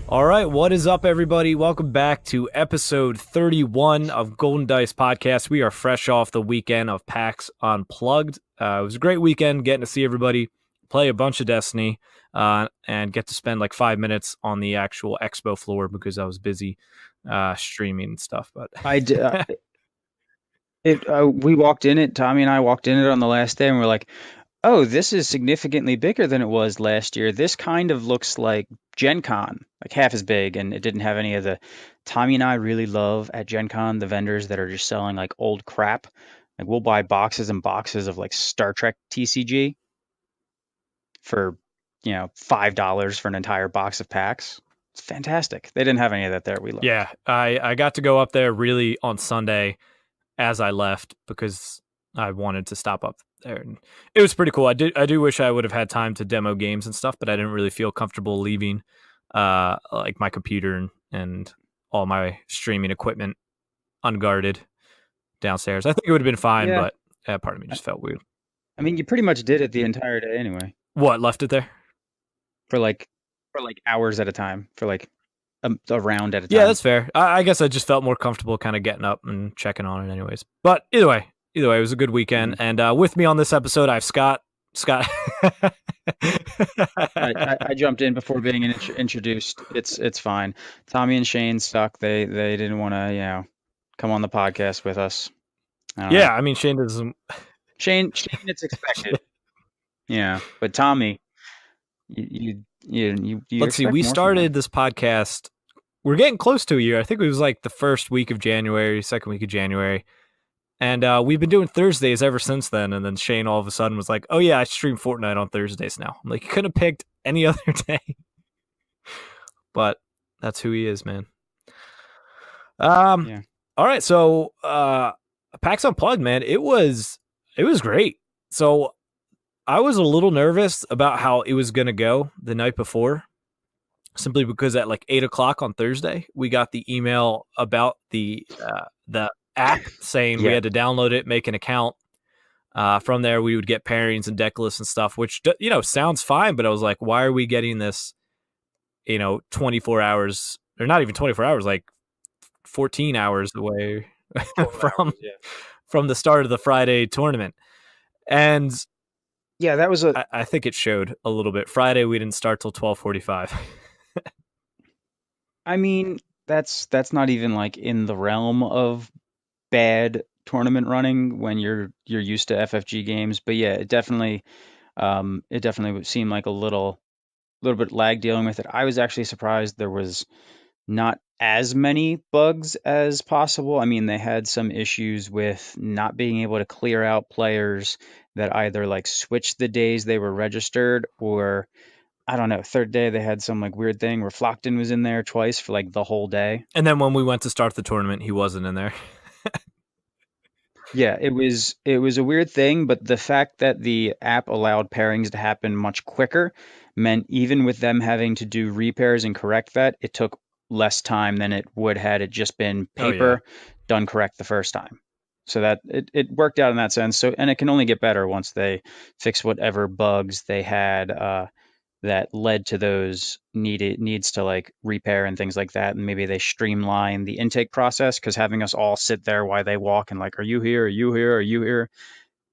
All right, what is up, everybody? Welcome back to episode 31 of Golden Dice Podcast. We are fresh off the weekend of PAX Unplugged. It was a great weekend getting to see everybody play a bunch of Destiny and get to spend like 5 minutes on the actual expo floor because I was busy streaming and stuff. But I did. We walked in it. Tommy and I walked in it on the last day, and we're like, "Oh, this is significantly bigger than it was last year. This kind of looks like Gen Con, like half as big, and it didn't have any of the." Tommy and I really love at Gen Con the vendors that are just selling like old crap. Like we'll buy boxes and boxes of like Star Trek TCG for $5 for an entire box of packs. It's fantastic. They didn't have any of that there. We looked. yeah, I got to go up there really on Sunday as I left because I wanted to stop up there, and it was pretty cool. I do wish I would have had time to demo games and stuff, but I didn't really feel comfortable leaving like my computer and all my streaming equipment unguarded downstairs. I think it would have been fine, Yeah, but part of me just felt weird. I mean, you pretty much did it the entire day anyway. What, left it there? for like for like hours at a time, for like a round at a Yeah, time. that's fair. I guess I just felt more comfortable kind of getting up and checking on it anyways. But either way, it was a good weekend. Mhm. And with me on this episode, I have Scott. Scott. I jumped in before being introduced. It's fine. Tommy and Shane suck. They didn't want to come on the podcast with us. I don't know. Yeah, I mean, Shane doesn't. Shane, it's expected. Yeah, but Tommy, you Let's see. expect We more from started him. this podcast. We're getting close to a year. I think it was like the first week of January, second week of January. And we've been doing Thursdays ever since then. And then Shane all of a sudden was like, "Oh yeah, I stream Fortnite on Thursdays now." I'm like, you could have picked any other day, but that's who he is, man. Yeah. All right, so PAX Unplugged, man, it was great. So I was a little nervous about how it was gonna go the night before, simply because at like 8 o'clock on Thursday, we got the email about the app saying we Yeah. had to download it, make an account. From there, we would get pairings and deck lists and stuff, which sounds fine. But I was like, why are we getting this? 24 hours, or not even 24 hours, like 14 hours away 12 from hours. Yeah. from the start of the Friday tournament. And Yeah, that was a. I think it showed a little bit. Friday we didn't start till 12:45. I mean, that's not even like in the realm of bad tournament running when you're used to FFG games. But yeah, it definitely would seem like a little bit lag dealing with it. I was actually surprised there was not as many bugs as possible. I mean, they had some issues with not being able to clear out players that either like switched the days they were registered, or I don't know, third day they had some like weird thing where Flockton was in there twice for like the whole day. And then when we went to start the tournament, he wasn't in there. Yeah, it was a weird thing, but the fact that the app allowed pairings to happen much quicker meant even with them having to do repairs and correct that, it took less time than it would had it just been Oh yeah. paper done correct the first time. So that it worked out in that sense. So and it can only get better once they fix whatever bugs they had that led to those needs to like repair and things like that, and maybe they streamline the intake process, because having us all sit there while they walk and like, are you here, are you here, are you here,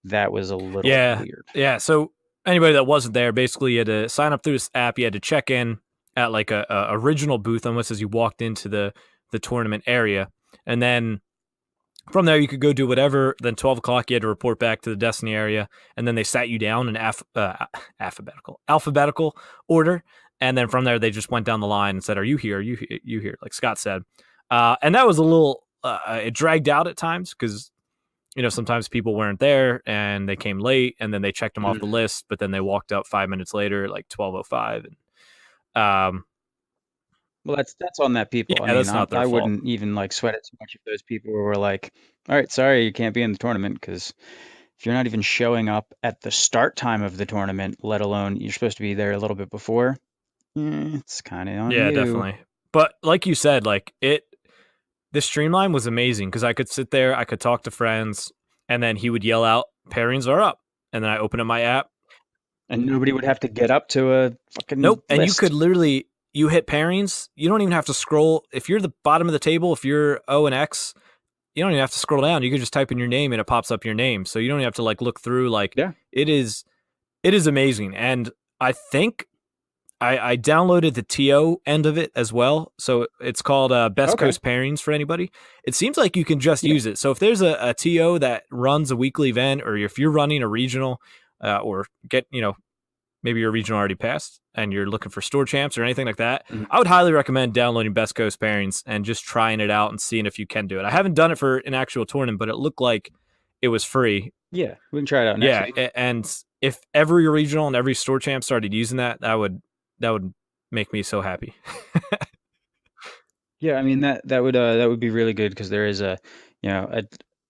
that was a little Yeah. weird. Yeah. So anybody that wasn't there, basically you had to sign up through this app. You had to check in at like a original booth almost as you walked into the tournament area. And then from there, you could go do whatever. Then 12 o'clock, you had to report back to the Destiny area. And then they sat you down in alphabetical order. And then from there, they just went down the line and said, are you here? Are you here? Like Scott said. And that was a little, it dragged out at times because, sometimes people weren't there and they came late and then they checked them off the list, but then they walked up 5 minutes later, like 12:05. And Well, that's on that people. I yeah, mean, that's I, not their I fault. wouldn't even like sweat it too much if those people were like, all right, sorry, you can't be in the tournament, because if you're not even showing up at the start time of the tournament, let alone you're supposed to be there a little bit before, it's kind of on Yeah, you. definitely. But like you said, like the streamline was amazing because I could sit there, I could talk to friends, and then he would yell out, "Pairings are up," and then I open up my app. And nobody would have to get up to a fucking Nope, and you list. could literally you hit pairings, you don't even have to scroll. If you're the bottom of the table, if you're O and X, you don't even have to scroll down. You can just type in your name and it pops up your name. So you don't even have to like look through. Like Yeah. it is amazing. And I think I downloaded the TO end of it as well. So it's called Best Okay. Coast Pairings for anybody. It seems like you can just Yeah. use it. So if there's a TO that runs a weekly event, or if you're running a regional, or maybe your regional already passed and you're looking for store champs or anything like that, Mhm. I would highly recommend downloading Best Coast Pairings and just trying it out and seeing if you can do it. I haven't done it for an actual tournament, but it looked like it was free. Yeah. We can try it out next Yeah, week. and if every regional and every store champ started using that, that would make me so happy. Yeah, I mean that would be really good because there is a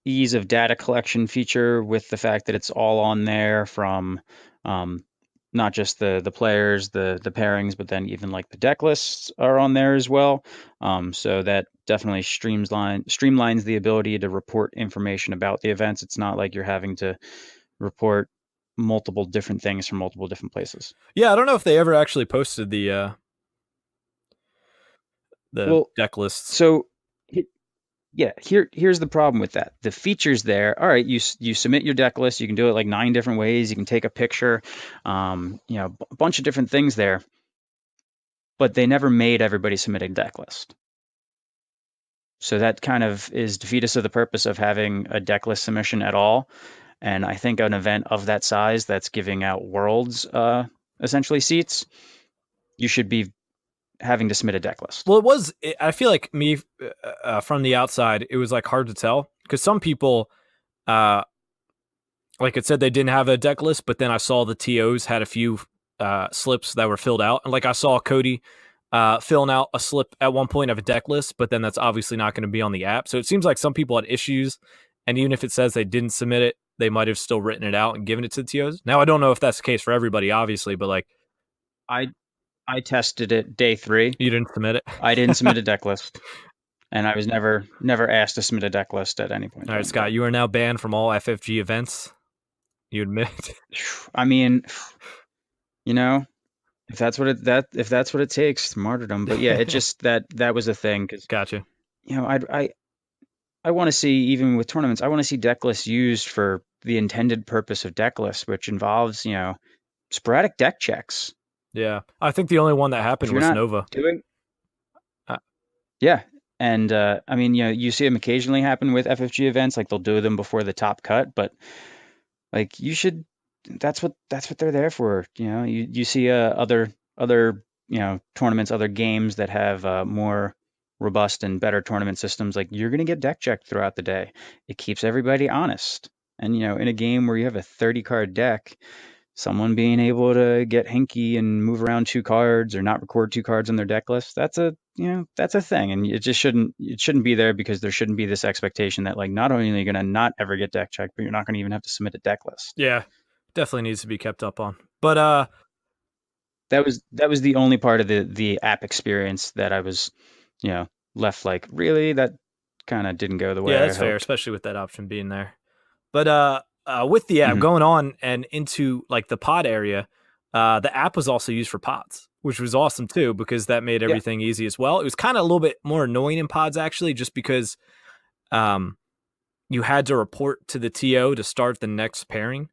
ease of data collection feature with the fact that it's all on there from um, not just the players, the pairings, but then even like the deck lists are on there as well. So that definitely streamlines the ability to report information about the events. It's not like you're having to report multiple different things from multiple different places. Yeah, I don't know if they ever actually posted the Well, deck lists. so yeah, here's the problem with that. The features there. All right, you submit your deck list. You can do it like 9 different ways. You can take a picture. A bunch of different things there. But they never made everybody submit a deck list. So that kind of is defeatist of the purpose of having a deck list submission at all. And I think an event of that size that's giving out worlds essentially seats, you should be having to submit a deck list. Well, I feel like me from the outside, it was like hard to tell because some people, like it said, they didn't have a deck list, but then I saw the TOs had a few slips that were filled out, and like I saw Cody filling out a slip at one point of a deck list, but then that's obviously not going to be on the app. So it seems like some people had issues, and even if it says they didn't submit it, they might have still written it out and given it to the TOs. Now I don't know if that's the case for everybody, obviously, but like I I tested it day 3. you didn't submit it. I didn't submit a deck list, and I was never asked to submit a deck list at any point. All right, Scott, you are now banned from all FFG events. You admit? I mean, you know, if that's what it takes, martyrdom. But yeah, it just that was a thing because Gotcha. I want to see, even with tournaments, I want to see deck lists used for the intended purpose of deck lists, which involves sporadic deck checks. Yeah, I think the only one that If happened you're was not Nova. doing Uh, Yeah. And I mean, you see them occasionally happen with FFG events, like they'll do them before the top cut, but like you should, that's what they're there for. You see other tournaments, other games that have more robust and better tournament systems. Like you're gonna get deck checked throughout the day. It keeps everybody honest. And in a game where you have a 30 card deck, someone being able to get hinky and move around 2 cards or not record 2 cards on their deck list, that's a thing. And it shouldn't be there because there shouldn't be this expectation that like not only are you going to not ever get deck checked, but you're not going to even have to submit a deck list. Yeah, definitely needs to be kept up on. But That was the only part of the app experience that I was, left like, really, that kind of didn't go the way yeah, I that's fair, hoped. especially with that option being there. But with the app Mhm. going on and into like the pod area, the app was also used for pods, which was awesome too because that made Yeah. everything easy as well. It was kind of a little bit more annoying in pods actually, just because um, you had to report to the TO to start the next pairing.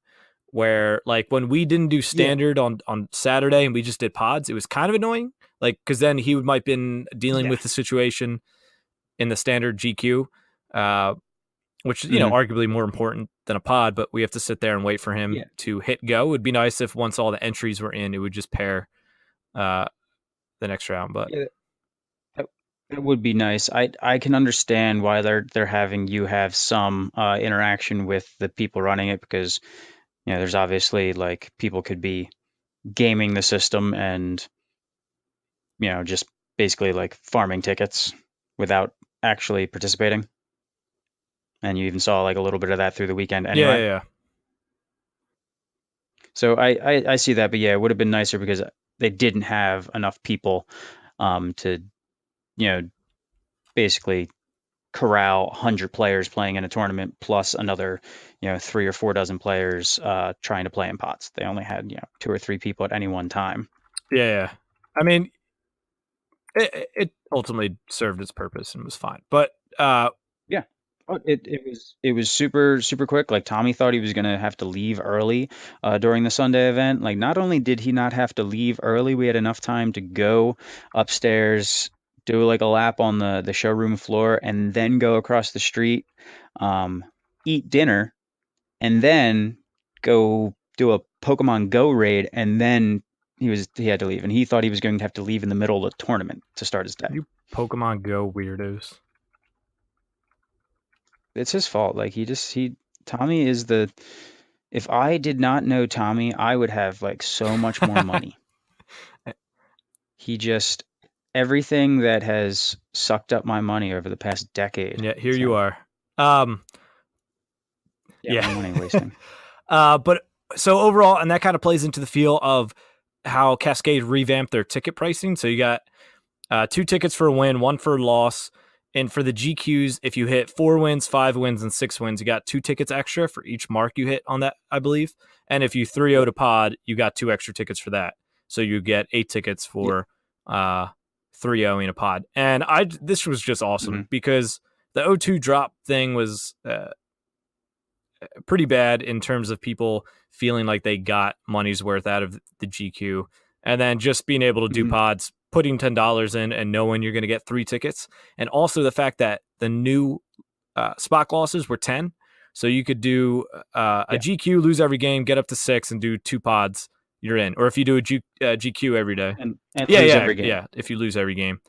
Where like when we didn't do Yeah. standard on Saturday and we just did pods, it was kind of annoying. Like because then he might been dealing Yeah. with the situation in the standard GQ, which Mhm. arguably more important than a pod. But we have to sit there and wait for him Yeah. to hit go. It'd be nice if once all the entries were in, it would just pair uh, the next round. But Yeah. That, that would be nice. I can understand why they're having you have some interaction with the people running it because there's obviously like people could be gaming the system and just basically like farming tickets without actually participating. And you even saw like a little bit of that through the weekend yeah, anyway. yeah, yeah. So I see that, but yeah, it would have been nicer because they didn't have enough people to basically corral 100 players playing in a tournament plus another 3 or 4 dozen players trying to play in pots. They only had 2 or 3 people at any one time. Yeah. I mean, it ultimately served its purpose and was fine. But Yeah. Oh, it was super super quick. Like Tommy thought he was gonna have to leave early during the Sunday event. Like not only did he not have to leave early, we had enough time to go upstairs, do like a lap on the showroom floor, and then go across the street, um, eat dinner, and then go do a Pokemon Go raid, and then he had to leave, and he thought he was going to have to leave in the middle of the tournament to start his day. you Pokemon Go weirdos. It's his fault. Like Tommy is the if I did not know Tommy, I would have like so much more money. He just everything that has sucked up my money over the past decade. Yeah, here It's you him. are. Yeah, Yeah. my money wasting. But so overall, and that kind of plays into the feel of how Cascade revamped their ticket pricing. So you got 2 tickets for a win, 1 for a loss. And for the GQs, if you hit 4 wins, 5 wins, and 6 wins, you got 2 tickets extra for each mark you hit on that, I believe. And if you 3-0'd a pod, you got 2 extra tickets for that. So you get 8 tickets Yeah. for 3-0ing a pod. And this was just awesome Mhm. because the O2 drop thing was pretty bad in terms of people feeling like they got money's worth out of the GQ. And then just being able to do Mhm. pods, putting $10 in and knowing you're going to get 3 tickets. And also the fact that the new spot losses were 10. So you could do a Yeah. GQ, lose every game, get up to 6 and do 2 pods, you're in. Or if you do a GQ every day. And Yeah, lose yeah, every game. yeah. If you lose every game.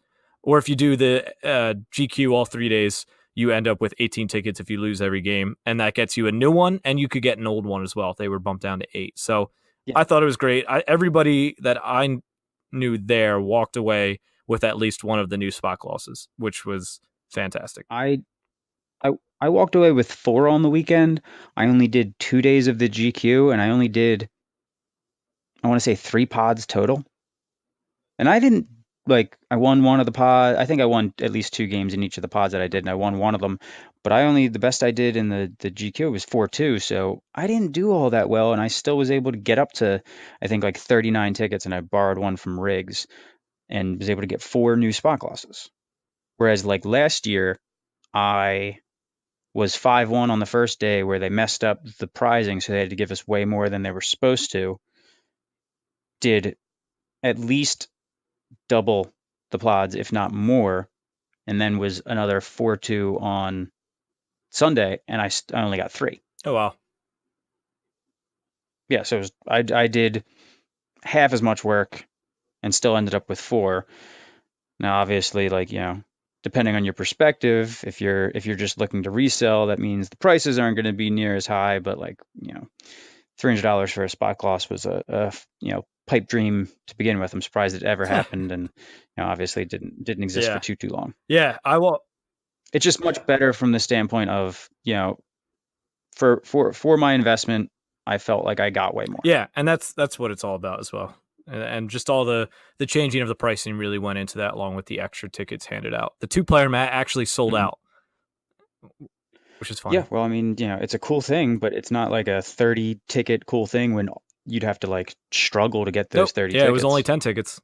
Or if you do the GQ all 3 days, you end up with 18 tickets if you lose every game. And that gets you a new one. And you could get an old one as well if they were bumped down to 8. So Yeah. I thought it was great. Everybody that I knew there walked away with at least one of the new spot losses, which was fantastic. I I walked away with 4 on the weekend. I only did 2 days of the GQ, and I only did I want to say 3 pods total. And I didn't like I won one of the pod. I think I won at least 2 games in each of the pods that I did, and I won one of them. But the best I did in the GQ was 4-2, so I didn't do all that well, and I still was able to get up to I think like 39 tickets, and I borrowed one from Riggs and was able to get 4 new spot losses. Whereas like last year, I was 5-1 on the first day where they messed up the prizing, so they had to give us way more than they were supposed to. Did at least double the pods, if not more, and then was another 4-2 on Sunday, and I only got 3. Oh, wow. Yeah, so I did half as much work and still ended up with 4. Now, obviously, like, depending on your perspective, if you're just looking to resell, that means the prices aren't going to be near as high, but like, $300 for a spot gloss was a pipe dream to begin with. I'm surprised it ever happened, and obviously it didn't exist Yeah. for too long. Yeah, I will. It's just much better from the standpoint of for my investment, I felt like I got way more. Yeah, and that's what it's all about as well. And just all the changing of the pricing really went into that, along with the extra tickets handed out. The 2-player mat actually sold Mhm. out, which is funny. Yeah, well, I mean, it's a cool thing, but it's not like a 30 ticket cool thing when you'd have to like struggle to get those Nope. 30 Yeah, tickets. it was only 10 tickets.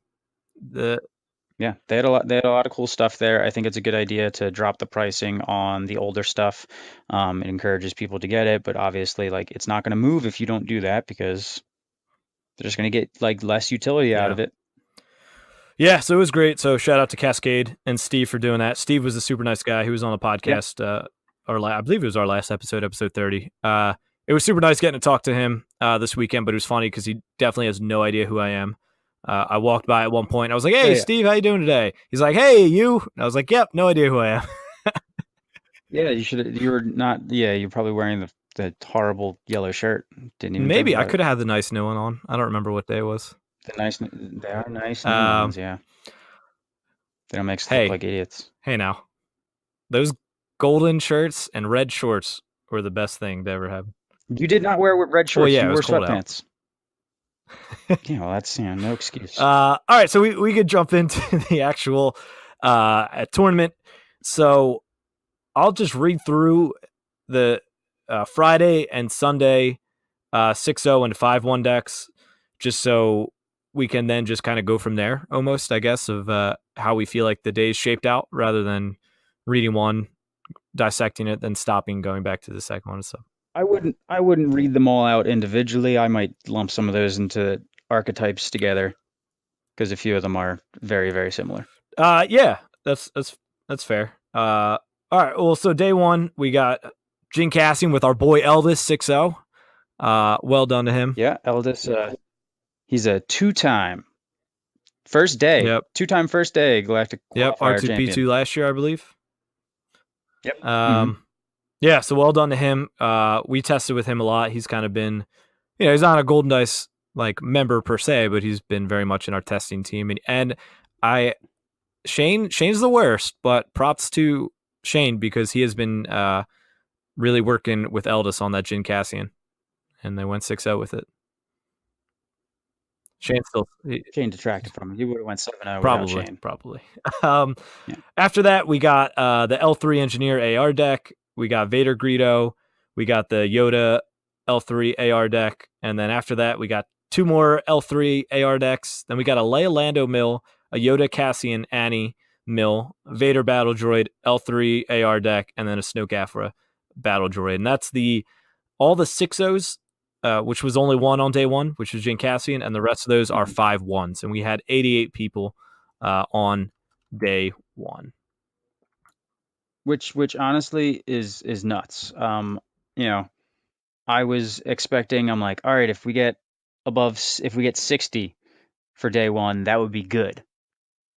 Yeah, they had a lot of cool stuff there. I think it's a good idea to drop the pricing on the older stuff. It encourages people to get it, but obviously, like, it's not going to move if you don't do that because they're just going to get like less utility out of it. Yeah, so it was great. So shout out to Cascade and Steve for doing that. Steve was a super nice guy. He was on the podcast, I believe it was our last episode 30. It was super nice getting to talk to him this weekend, but it was funny because he definitely has no idea who I am. I walked by at one point. I was like, "Hey, Steve, how you doing today?" He's like, "Hey, you." And I was like, "Yep, no idea who I am." Yeah, you were not. Yeah, you're probably wearing the horrible yellow shirt. Didn't even Maybe think I about could have had the nice new one on. I don't remember what day it was. they are nice new ones. Yeah, they don't make us look like idiots. Hey, now those golden shirts and red shorts were the best thing to ever happen. You did not wear red shorts. Well, yeah, you it wore was cold sweatpants. Yeah, well, that's no excuse. All right, so we could jump into the actual tournament. So I'll just read through the Friday and Sunday 6-0 and 5-1 decks, just so we can then just kind of go from there, almost, I guess, of how we feel like the day's shaped out, rather than reading one, dissecting it, then stopping, going back to the second one. So I wouldn't read them all out individually. I might lump some of those into archetypes together because a few of them are very, very similar. yeah, that's fair. All right, well, so day one we got Jin Cassian with our boy Eldest 6-0. Well done to him. Yeah, Eldest, he's a two-time first day, Yep. two-time first day Galactic Yep, Qualifier R2P2 champion. last year, I believe. Yep. Yeah, so well done to him. We tested with him a lot. He's kind of been, he's not a Golden Dice like member per se, but he's been very much in our testing team. And Shane's the worst, but props to Shane because he has been really working with Eldest on that Jin Cassian, and they went 6-0 with it. Shane detracted from him. You would have went 7-0 without Shane. Probably. Yeah. After that, we got the L3 Engineer AR deck. We got Vader Greedo. We got the Yoda L3 AR deck. And then after that, we got two more L3 AR decks. Then we got a Leia Lando mill, a Yoda Cassian Annie mill, Vader Battle Droid L3 AR deck, and then a Snoke Afra Battle Droid. And that's all the 6-0s, which was only one on day one, which was Jin Cassian, and the rest of those are 5-1s. And we had 88 people on day one. Which honestly is nuts. I was expecting, I'm like, all right, if we get 60 for day one, that would be good.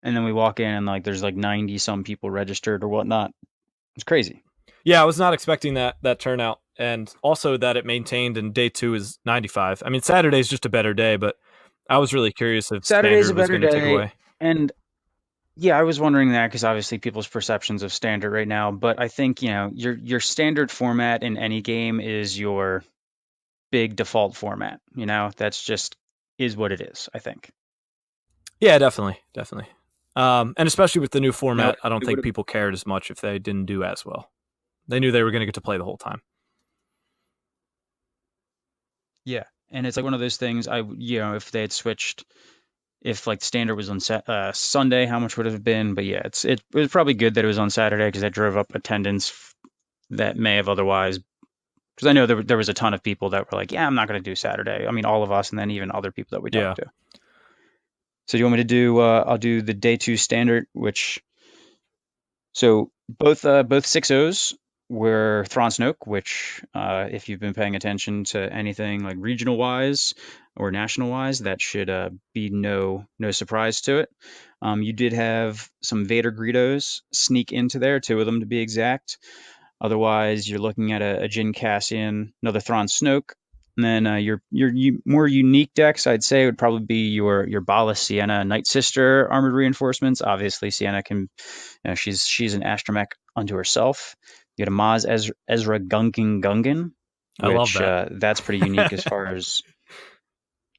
And then we walk in and like there's like 90 some people registered or whatnot. It's crazy. Yeah, I was not expecting that turnout, and also that it maintained in day two is 95. I mean, Saturday's just a better day, but I was really curious if Saturday's Standard was going to take away. And yeah, I was wondering that because obviously people's perceptions of Standard right now, but I think, your Standard format in any game is your big default format. That's just is what it is, I think. Yeah, definitely. And especially with the new format, I don't think people cared as much if they didn't do as well. They knew they were going to get to play the whole time. Yeah, and it's like one of those things. If they had switched, if like Standard was on Sunday, how much would it have been? But yeah, it was probably good that it was on Saturday because that drove up attendance that may have otherwise. Because I know there was a ton of people that were like, yeah, I'm not going to do Saturday. I mean, all of us, and then even other people that we talked to. So do you want me to do? I'll do the day two Standard, so both 6-0s were Thrawn Snoke, which if you've been paying attention to anything like regional wise or national wise, that should be no surprise to it. You did have some Vader Greedos sneak into there, 2 of them to be exact. Otherwise, you're looking at a Jin Cassian, another Thrawn Snoke, and then your more unique decks, I'd say, would probably be your Bala Sienna Night Sister armored reinforcements. Obviously, Sienna can, she's an astromech unto herself. You got a Maz Ezra Gungan, I love that. That's pretty unique as far as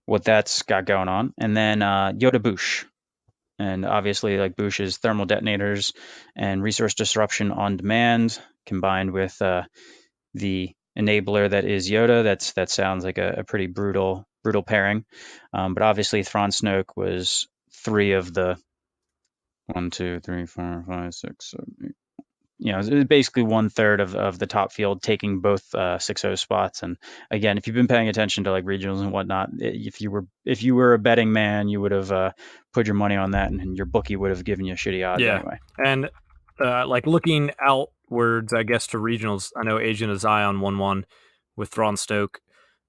what that's got going on. And then Yoda Boushh. And obviously, like Boushh's thermal detonators and resource disruption on demand, combined with the enabler that is Yoda. That sounds like a pretty brutal pairing. But obviously, Thrawn Snoke was 3 of the 1, 2, 3, 4, 5, 6, 7, 8. It was basically 1/3 of the top field taking both 6-0 spots. And again, if you've been paying attention to like regionals and whatnot, if you were a betting man, you would have put your money on that, and your bookie would have given you shitty odds anyway. And like looking outwards, I guess, to regionals, I know Agent of Zion 1-1 with Thrawn Snoke,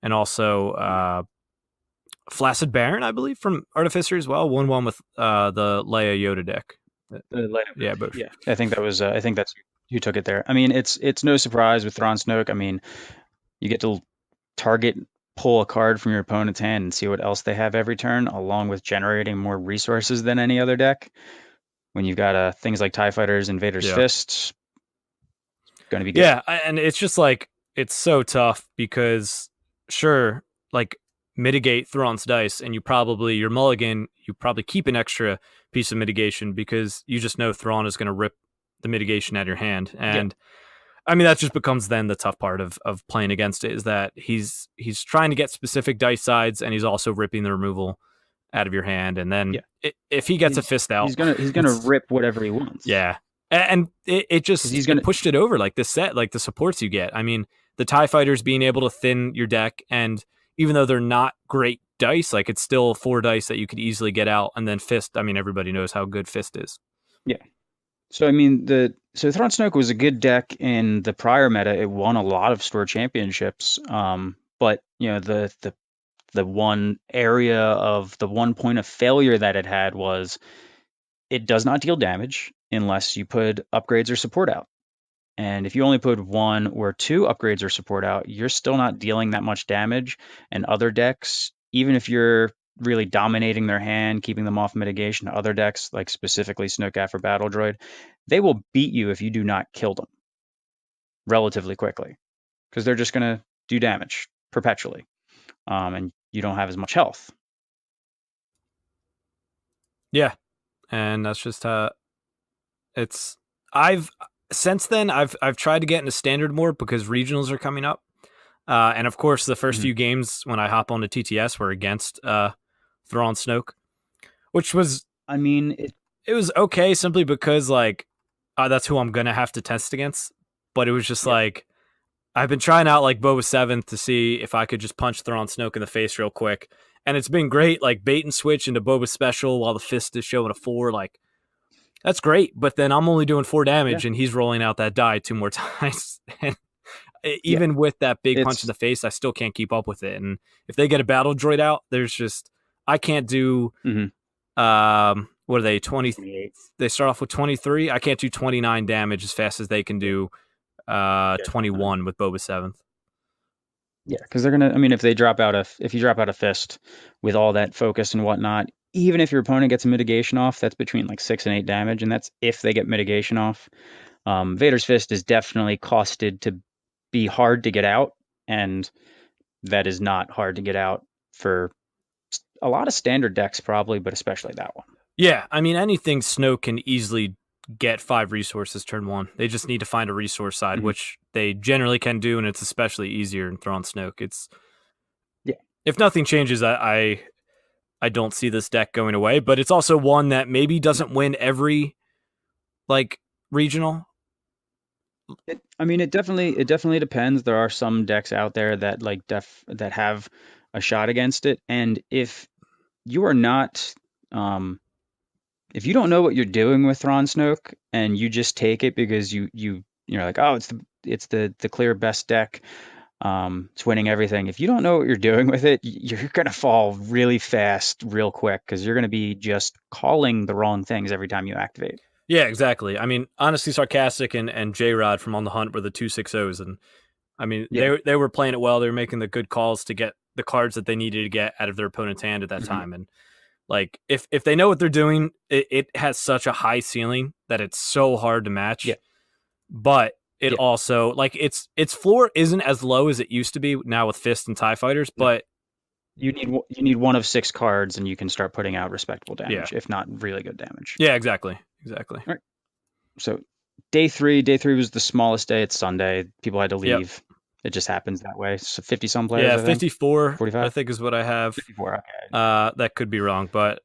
and also Flaccid Baron, I believe, from Artificer as well, 1-1 with the Leia Yoda deck. Boushh. Yeah, I think that's who took it there. I mean, it's no surprise with Thrawn Snoke. I mean, you get to pull a card from your opponent's hand and see what else they have every turn, along with generating more resources than any other deck. When you've got things like TIE Fighters and Vader's Fists, it's going to be good. Yeah, and it's just like, it's so tough because, sure, like, mitigate Thrawn's dice, and your mulligan, you probably keep an extra piece of mitigation because you just know Thrawn is going to rip the mitigation out of your hand. And I mean, that just becomes then the tough part of playing against it, is that he's trying to get specific dice sides, and he's also ripping the removal. out of your hand, and then Yeah. if he gets a fist out, He's gonna rip whatever he wants. yeah. And it because just he's it gonna. pushed it over like this set, like the supports you get. I mean, the TIE fighters being able to thin your deck, and even though they're not great dice, like it's still 4 dice that you could easily get out. And then Fist, I mean, everybody knows how good Fist is. Yeah. So I mean, Thrawn Snoke was a good deck in the prior meta. It won a lot of store championships. But the one area of the one point of failure that it had was it does not deal damage unless you put upgrades or support out. And if you only put 1 or 2 upgrades or support out, you're still not dealing that much damage. And other decks, even if you're really dominating their hand, keeping them off mitigation, other decks, like specifically Snoke After Battle Droid, they will beat you if you do not kill them relatively quickly because they're just going to do damage perpetually. And you don't have as much health. Yeah. And that's just it's since then I've tried to get into standard more because regionals are coming up. And of course the first few games when I hop onto TTS were against Thrawn Snoke, which was, I mean, it was okay simply because like that's who I'm gonna have to test against. But it was just like I've been trying out like Boba 7th to see if I could just punch Thrawn Snoke in the face real quick. And it's been great, like bait and switch into Boba Special while the Fist is showing a 4. Like, that's great. But then I'm only doing 4 damage and he's rolling out that die 2 more times. And even with that big punch in the face, I still can't keep up with it. And if they get a battle droid out, there's just, I can't do, what are they, 20? They start off with 23. I can't do 29 damage as fast as they can do 21 with Boba 7th. Yeah, because they're gonna. I mean, if you drop out a fist with all that focus and whatnot, even if your opponent gets a mitigation off, that's between like 6 and 8 damage, and that's if they get mitigation off. Vader's fist is definitely costed to be hard to get out, and that is not hard to get out for a lot of standard decks, probably, but especially that one. Yeah, I mean, anything Snoke can easily get 5 resources turn 1. They just need to find a resource side, which they generally can do, and it's especially easier in Thrawn Snoke. It's if nothing changes, I don't see this deck going away, but it's also one that maybe doesn't win every like regional. It definitely depends. There are some decks out there that that have a shot against it, and if you are not if you don't know what you're doing with Thrawn Snoke and you just take it because you're like, oh, it's the clear best deck, it's winning everything. If you don't know what you're doing with it, you're gonna fall really fast, real quick, because you're gonna be just calling the wrong things every time you activate. Yeah, exactly. I mean, Honestly Sarcastic and J-Rod from On the Hunt were the 2 6-0s, and I mean they were playing it well. They were making the good calls to get the cards that they needed to get out of their opponent's hand at that time. And like if they know what they're doing, it has such a high ceiling that it's so hard to match. Yeah. But it also like its floor isn't as low as it used to be now with Fist and TIE fighters, but you need 1 of 6 cards and you can start putting out respectable damage, if not really good damage. Yeah, exactly. All right. So day three was the smallest day. It's Sunday. People had to leave. Yep. It just happens that way. So 50 some players. Yeah, 54. 45. I think is what I have. 54. Okay. That could be wrong, but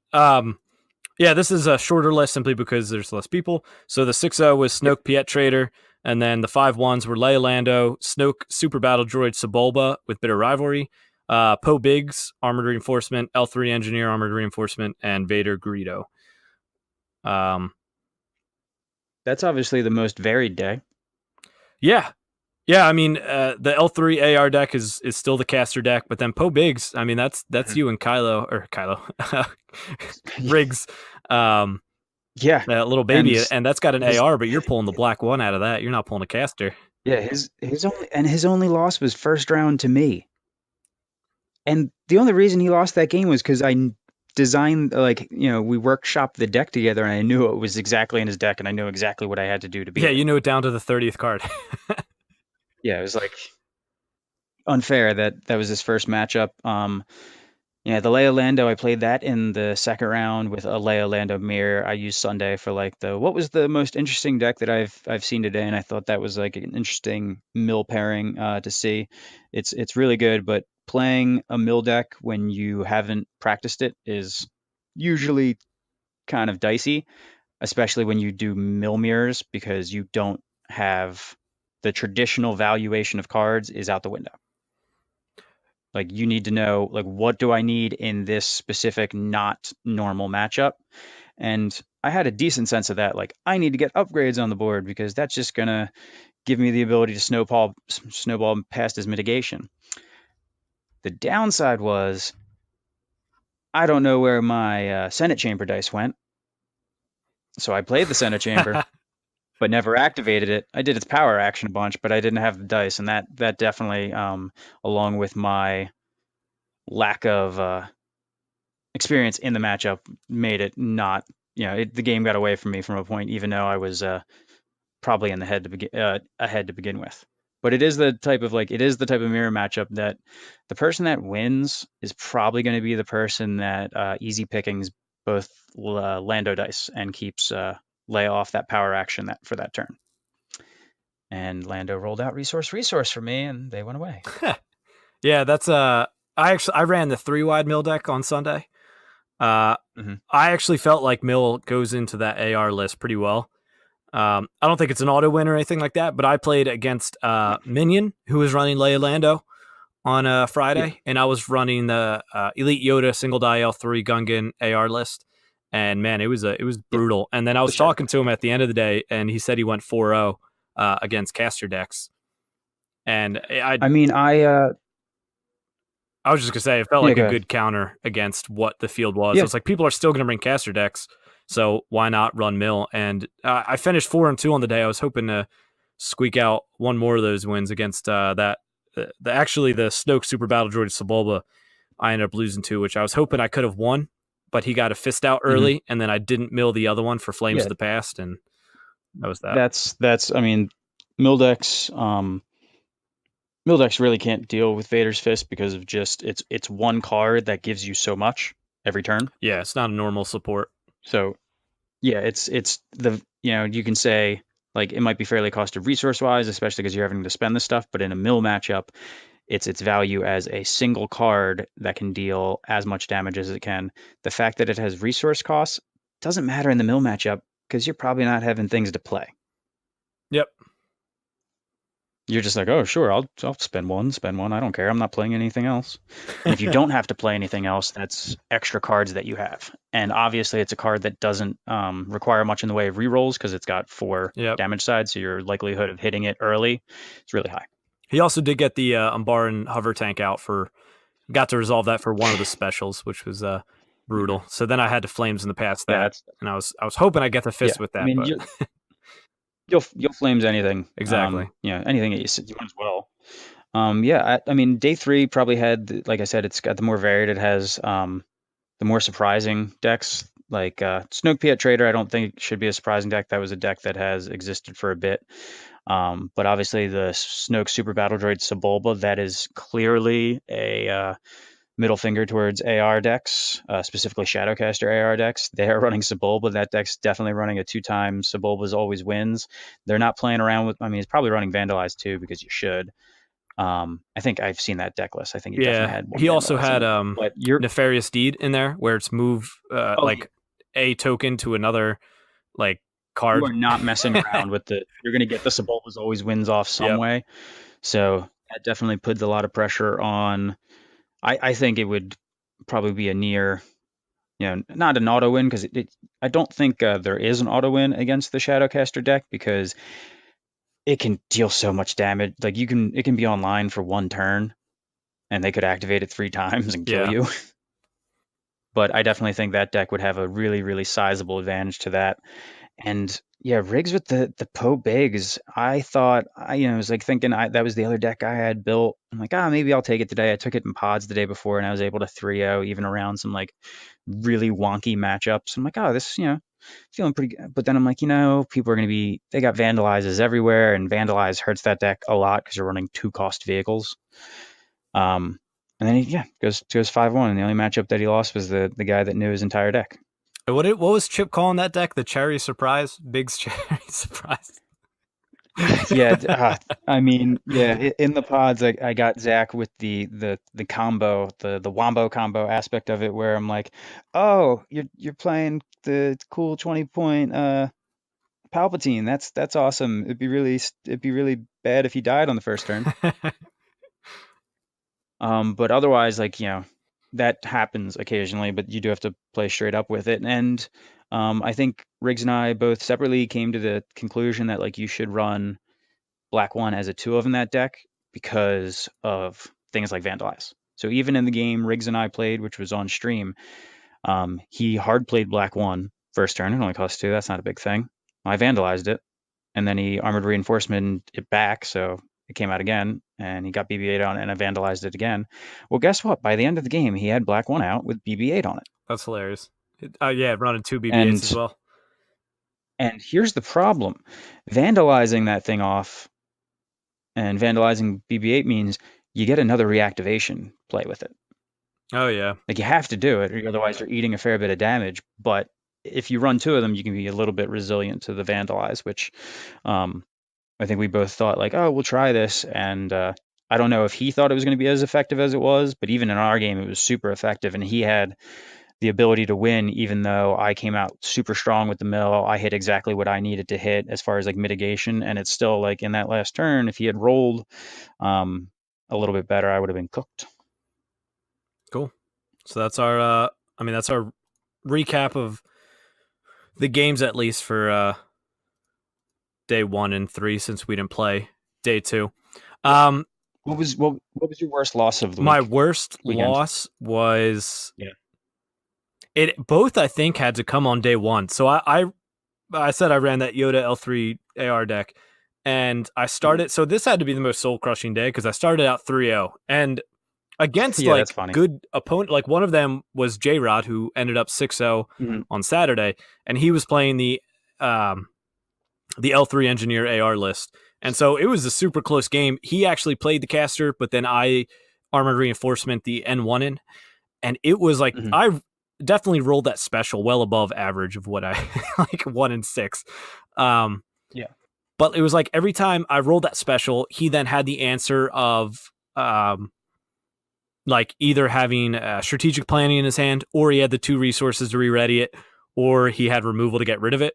this is a shorter list simply because there's less people. So the 6-0 was Snoke Piet Trader, and then the 5-1s were Leia Lando, Snoke Super Battle Droid Sebulba with Bitter Rivalry, Poe Biggs Armored Reinforcement, L3 Engineer Armored Reinforcement, and Vader Greedo. That's obviously the most varied day. Yeah. Yeah, I mean, the L3 AR deck is still the caster deck, but then Poe Biggs, I mean, that's you and Kylo Riggs. Little baby, and that's got an AR, but you're pulling the black one out of that. You're not pulling a caster. Yeah, his only loss was first round to me. And the only reason he lost that game was because I designed, we workshopped the deck together, and I knew it was exactly in his deck, and I knew exactly what I had to do to beat it. You knew it down to the 30th card. Yeah, it was like unfair that was his first matchup. The Leia Lando, I played that in the second round with a Leia Lando mirror. I used Sunday for what was the most interesting deck that I've seen today, and I thought that was like an interesting mill pairing to see. It's really good, but playing a mill deck when you haven't practiced it is usually kind of dicey, especially when you do mill mirrors because you don't have the traditional valuation of cards is out the window. Like you need to know like what do I need in this specific not normal matchup? And I had a decent sense of that. Like I need to get upgrades on the board because that's just gonna give me the ability to snowball past his mitigation. The downside was I don't know where my Senate Chamber dice went, so I played the Senate Chamber, but never activated it. I did its power action a bunch, but I didn't have the dice, and that definitely, along with my lack of experience in the matchup, made it not. The game got away from me from a point, even though I was probably in the head to begin ahead to begin with. But it is the type of mirror matchup that the person that wins is probably going to be the person that easy pickings both Lando dice and keeps lay off that power action for that turn. And Lando rolled out resource for me, and they went away. Yeah, that's I ran the 3-wide mill deck on Sunday. I actually felt like mill goes into that AR list pretty well. I don't think it's an auto win or anything like that, but I played against Minion, who was running Leia Lando on Friday, and I was running the Elite Yoda single die L3 Gungan AR list. And man, it was brutal. And then I was talking to him at the end of the day, and he said he went 4-0 against caster decks. And I was just gonna say it felt like a good counter against what the field was. It's like people are still gonna bring caster decks, so why not run mill? And I finished 4-2 on the day. I was hoping to squeak out one more of those wins against the Snoke Super Battle Droid Sebulba. I ended up losing to, which I was hoping I could have won, but he got a fist out early, and then I didn't mill the other one for Flames of the Past, and that was that. That's mill decks. Mill decks really can't deal with Vader's Fist because of just it's one card that gives you so much every turn. Yeah, it's not a normal support. So yeah, it's the you can say like it might be fairly costed resource wise, especially because you're having to spend this stuff. But in a mill matchup, it's its value as a single card that can deal as much damage as it can. The fact that it has resource costs doesn't matter in the mill matchup because you're probably not having things to play. Yep. You're just like, oh, sure, I'll spend one. I don't care. I'm not playing anything else. And if you don't have to play anything else, that's extra cards that you have. And obviously, it's a card that doesn't require much in the way of rerolls because it's got 4 damage sides, so your likelihood of hitting it early is really high. He also did get the Umbaran hover tank out got to resolve that for one of the specials, which was brutal. So then I had to Flames in the Past that, and I was hoping I'd get the fist with that. But You'll Flames anything. Exactly. Anything that you might as well. Day 3 probably had, like I said, it's got the more varied. It has the more surprising decks. Like Snoke Piet Trader, I don't think should be a surprising deck. That was a deck that has existed for a bit. But obviously the Snoke Super Battle Droid Sebulba, that is clearly a middle finger towards AR decks, specifically Shadowcaster AR decks. They are running Sebulba. That deck's definitely running a 2-time Sebulba's always wins. They're not playing around with, it's probably running Vandalize too, because you should. I think I've seen that deck list. I think he definitely had one. He also had Nefarious Deed in there, where it's move a token to another card. You are not messing around with you're going to get the Sebulba's always wins off some way. So that definitely put a lot of pressure on. I think it would probably be a near, not an auto win because I don't think there is an auto win against the Shadowcaster deck because it can deal so much damage. Like it can be online for 1 turn, and they could activate it 3 times and kill you. But I definitely think that deck would have a really, really sizable advantage to that. And rigs with the Poe Bigs. I thought I was like thinking that was the other deck I had built. I'm like, maybe I'll take it today. I took it in pods the day before, and I was able to 3-0 even around some really wonky matchups. I'm like, this feeling pretty good. But then I'm like, people are going to they got Vandalizes everywhere, and Vandalize hurts that deck a lot because you're running 2 cost vehicles. And then he goes 5-1, and the only matchup that he lost was the guy that knew his entire deck. What was Chip calling that deck? The Cherry Surprise? Big's Cherry Surprise? Yeah, I mean, yeah, in the pods, I got Zach with the combo, the wombo combo aspect of it, where I'm like, oh, you're playing the cool 20 point Palpatine. That's awesome. It'd be really bad if he died on the first turn. But otherwise, like, that happens occasionally, but you do have to play straight up with it. And I think Riggs and I both separately came to the conclusion that like you should run Black One as a two of in that deck because of things like Vandalize. So even in the game Riggs and I played, which was on stream, he hard played Black One first turn. It only costs two. That's not a big thing. I vandalized it, and then he armored reinforcement it back, so it came out again, and he got BB-8 on it, and I vandalized it again. Well, guess what? By the end of the game, he had Black One out with BB-8 on it. That's hilarious. Yeah, running two BB-8s as And well. and here's the problem: vandalizing that thing off and vandalizing BB-8 means you get another reactivation play with it. Oh yeah. Like you have to do it, or otherwise you're eating a fair bit of damage. But if you run two of them, you can be a little bit resilient to the vandalize, which um, I think we both thought like, oh, we'll try this. And I don't know if he thought it was going to be as effective as it was, but even in our game, it was super effective, and he had the ability to win, even though I came out super strong with the mill. I hit exactly what I needed to hit as far as like mitigation, and it's still like in that last turn, if he had rolled a little bit better, I would have been cooked. Cool. So that's our that's our recap of the games, at least for day 1 and 3, since we didn't play day 2. What was your worst loss of the My week worst weekend? loss was Yeah. it. Both I think had to come on day 1. So I said I ran that Yoda L3 AR deck, and I Mhm. started. So this had to be the most soul crushing day because I started out 3-0 and against Yeah, that's like funny. good opponent. Like one of them was J Rod, who ended up 6-0 Mhm. on Saturday, and he was playing the L3 engineer AR list. And so it was a super close game. He actually played the caster, but then I armored reinforcement the N1 in. And it was like, Mhm. I definitely rolled that special well above average of what I like 1 and 6. Um, Yeah. but it was like every time I rolled that special, he then had the answer of like either having strategic planning in his hand, or he had the 2 resources to re-ready it, or he had removal to get rid of it.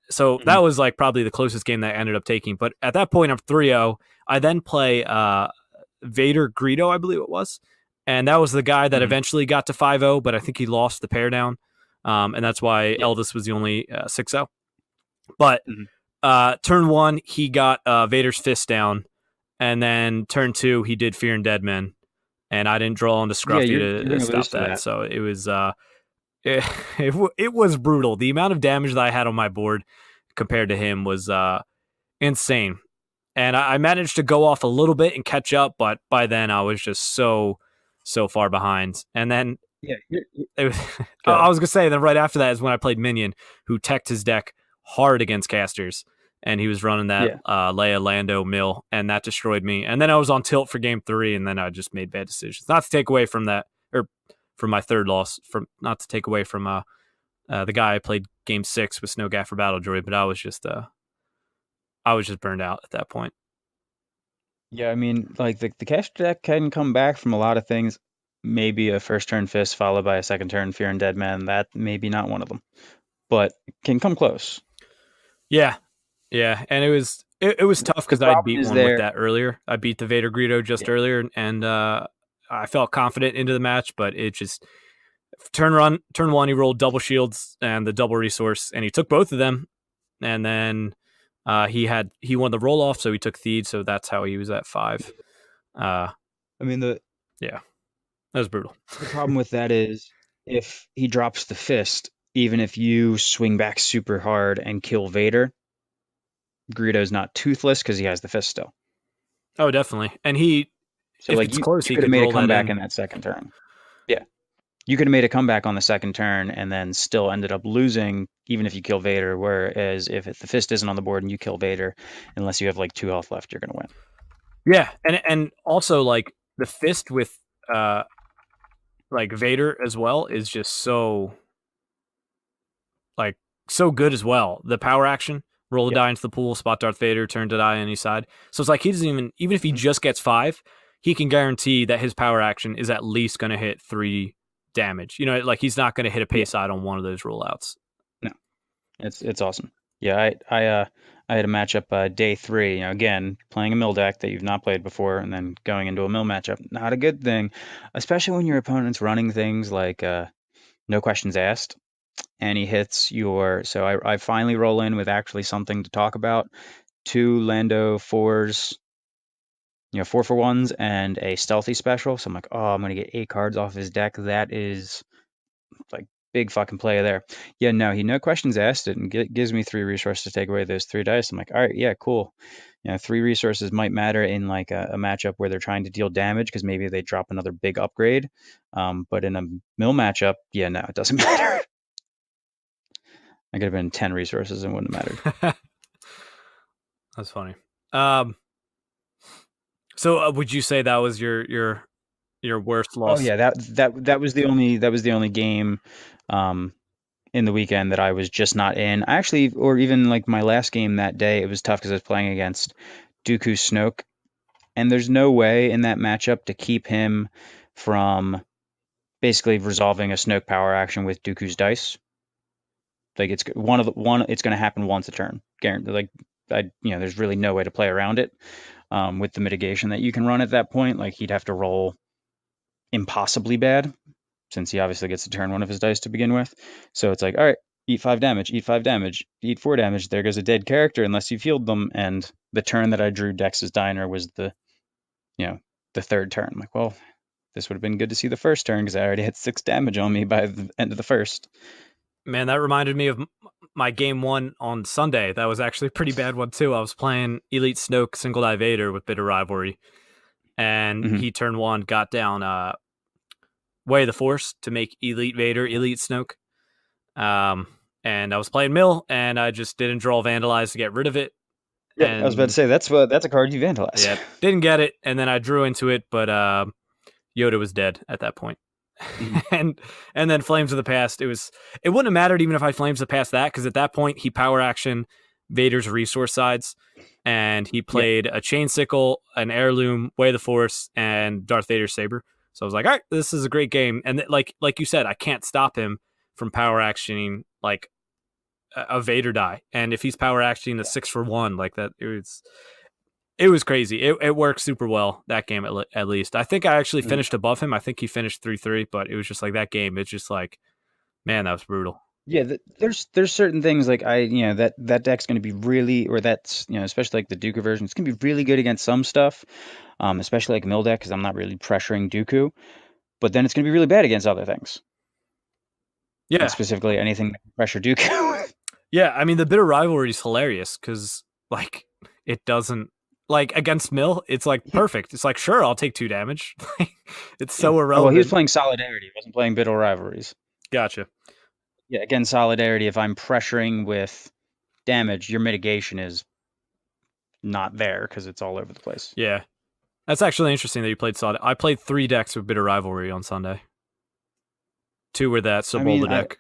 So that Mhm. was like probably the closest game that I ended up taking. But at that point, I'm 3-0. I then play Vader Greedo, I believe it was. And that was the guy that Mhm. eventually got to 5-0, but I think he lost the pair down. And that's why Yeah. Eldest was the only 6-0. But Mhm. turn 1, he got Vader's fist down. And then turn 2, he did Fear and Dead Men, and I didn't draw into Yeah, Scruffy you're to gonna lose stop to that. that. So it was it was brutal. The amount of damage that I had on my board compared to him was insane. And I managed to go off a little bit and catch up, but by then I was just so far behind. And then Yeah, it was, I good. was gonna say, then right after that is when I played Minion, who teched his deck hard against casters, and he was running that Yeah. Leia Lando mill, and that destroyed me. And then I was on tilt for game 3, and then I just made bad decisions. Not to take away from that, or from my third loss, from not to take away from the guy I played game 6 with Snow Gaffer Battle Droid, but I was just burned out at that point. Yeah, I mean, like the cash deck can come back from a lot of things. Maybe a first turn fist followed by a second turn fear and dead man. That maybe not one of them, but can come close. Yeah, yeah, and it was tough The because I'd problem beat is one with there. that earlier. I beat the Vader Greedo just Yeah. earlier, and I felt confident into the match, but it just turn 1, he rolled double shields and the double resource, and he took both of them, and then he won the roll off, so he took Theed, so that's how he was at 5. Uh, I mean, yeah, that was brutal. the problem with that is if he drops the fist, even if you swing back super hard and kill Vader, Greedo's not toothless because he has the fist still. Oh, definitely, and So if like it's close, you he could have could made a roll that comeback in. in that second turn. Yeah. You could have made a comeback on the second turn and then still ended up losing, even if you kill Vader. Whereas if the fist isn't on the board and you kill Vader, unless you have like 2 health left, you're gonna win. Yeah, and also like the fist with uh like Vader as well is just so like so good as well. The power action roll a Yep. die into the pool, spot Darth Vader, turn to die on any side. So it's like he doesn't even if he just gets 5, he can guarantee that his power action is at least going to hit 3 damage. Like he's not going to hit a pay Yeah. side on one of those rollouts. No, it's awesome. Yeah, I had a matchup day 3. Again, playing a mill deck that you've not played before, and then going into a mill matchup. Not a good thing, especially when your opponent's running things like no questions asked, and he hits your. So I finally roll in with actually something to talk about. 2 Lando 4s, 4-for-1s, and a stealthy special. So I'm like, oh, I'm gonna get 8 cards off his deck. That is like big fucking play there. Yeah, no, he no questions asked it and gives me 3 resources to take away those 3 dice. I'm like, all right, yeah, cool. 3 resources might matter in like a matchup where they're trying to deal damage because maybe they drop another big upgrade. But in a mill matchup, yeah, no, it doesn't matter. I could have been 10 resources and wouldn't have mattered. That's funny. So would you say that was your worst loss? Oh yeah, that was the only game in the weekend that I was just not in. I actually, or even like my last game that day, it was tough because I was playing against Dooku Snoke, and there's no way in that matchup to keep him from basically resolving a Snoke power action with Dooku's dice. Like it's it's going to happen once a turn, guaranteed. Like there's really no way to play around it with the mitigation that you can run at that point. Like he'd have to roll impossibly bad, since he obviously gets to turn one of his dice to begin with. So it's like, all right, eat 5 damage, eat 5 damage, eat 4 damage. There goes a dead character unless you healed them. And the turn that I drew Dex's Diner was the 3rd turn. I'm like, well, this would have been good to see the first turn because I already had 6 damage on me by the end of the first. Man, that reminded me of my game 1 on Sunday. That was actually a pretty bad one too. I was playing Elite Snoke Single Die Vader with Bitter Rivalry, and he turn 1 got down Way of the Force to make Elite Vader Elite Snoke. And I was playing Mill, and I just didn't draw Vandalize to get rid of it. Yeah, I was about to say that's a card you vandalize. Yeah, didn't get it, and then I drew into it, but Yoda was dead at that point. and then Flames of the Past, it wouldn't have mattered even if I Flames of the Past that, because at that point he power action Vader's resource sides, and he played a Chain Sickle, an Heirloom, Way of the Force, and Darth Vader's Saber. So I was like, all right, this is a great game. And like you said, I can't stop him from power actioning like a Vader die. And if he's power actioning a 6-for-1 like that, it was crazy. It worked super well that game at least. I think I actually finished above him. I think he finished 3-3, but it was just like that game. It's just like, man, that was brutal. Yeah, there's certain things like that deck's going to be really, or that's especially like the Dooku version, it's going to be really good against some stuff, especially like Mill deck because I'm not really pressuring Dooku, but then it's going to be really bad against other things. Yeah, and specifically anything that can pressure Dooku. Yeah, I mean the Bitter Rivalry is hilarious because like it doesn't like against Mill, it's like perfect. It's like sure, I'll take 2 damage. It's so irrelevant. Well, he was playing Solidarity. He wasn't playing Bitter Rivalries. Gotcha. Yeah, again, Solidarity. If I'm pressuring with damage, your mitigation is not there because it's all over the place. Yeah, that's actually interesting that you played Solid. I played 3 decks with Bitter Rivalry on Sunday. 2 were that Sebulba deck.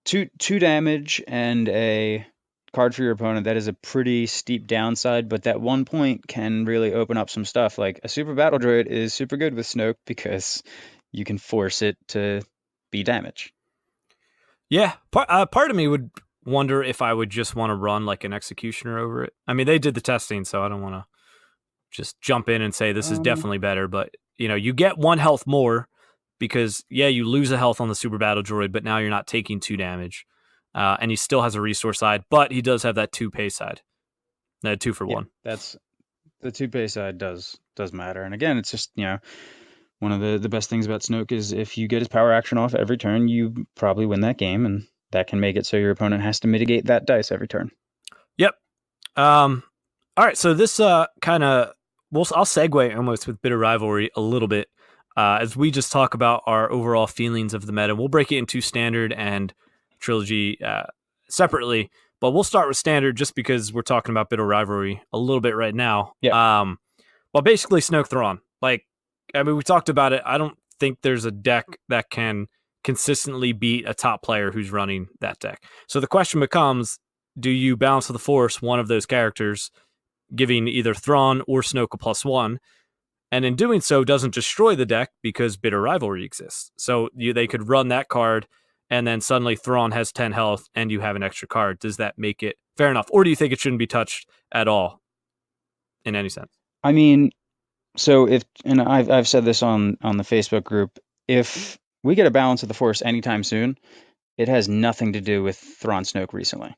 2 damage and a card for your opponent. That is a pretty steep downside, but that 1 point can really open up some stuff. Like a Super Battle Droid is super good with Snoke because you can force it to be damage. Yeah, part of me would wonder if I would just want to run like an Executioner over it. I mean, they did the testing, so I don't want to just jump in and say this is definitely better. But you get 1 health more because you lose a health on the Super Battle Droid, but now you're not taking 2 damage, and he still has a resource side, but he does have that 2 pay side, that 2-for-1. That's the 2 pay side does matter, and again, it's just one of the best things about Snoke is if you get his power action off every turn, you probably win that game, and that can make it so your opponent has to mitigate that dice every turn. Yep. All right, so this kind of I'll segue almost with Bitter Rivalry a little bit as we just talk about our overall feelings of the meta. We'll break it into Standard and Trilogy separately, but we'll start with Standard just because we're talking about Bitter Rivalry a little bit right now. Yeah. Well, basically Snoke Thrawn. Like, I mean, we talked about it. I don't think there's a deck that can consistently beat a top player who's running that deck. So the question becomes, do you balance with the Force one of those characters, giving either Thrawn or Snoke a +1, and in doing so doesn't destroy the deck because Bitter Rivalry exists. So they could run that card, and then suddenly Thrawn has 10 health, and you have an extra card. Does that make it fair enough? Or do you think it shouldn't be touched at all in any sense? I mean, so if, and I've said this on the Facebook group, if we get a balance of the Force anytime soon, it has nothing to do with Thrawn Snoke recently.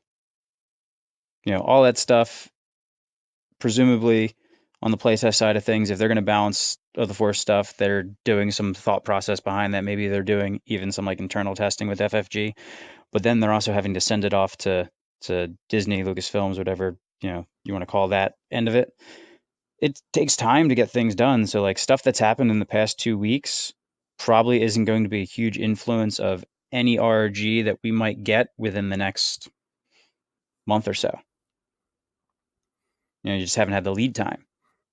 All that stuff, presumably on the playtest side of things, if they're going to balance of the Force stuff, they're doing some thought process behind that. Maybe they're doing even some like internal testing with FFG, but then they're also having to send it off to Disney, Lucasfilms, whatever you want to call that end of it. It takes time to get things done. So like stuff that's happened in the past 2 weeks probably isn't going to be a huge influence of any RRG that we might get within the next month or so. You just haven't had the lead time.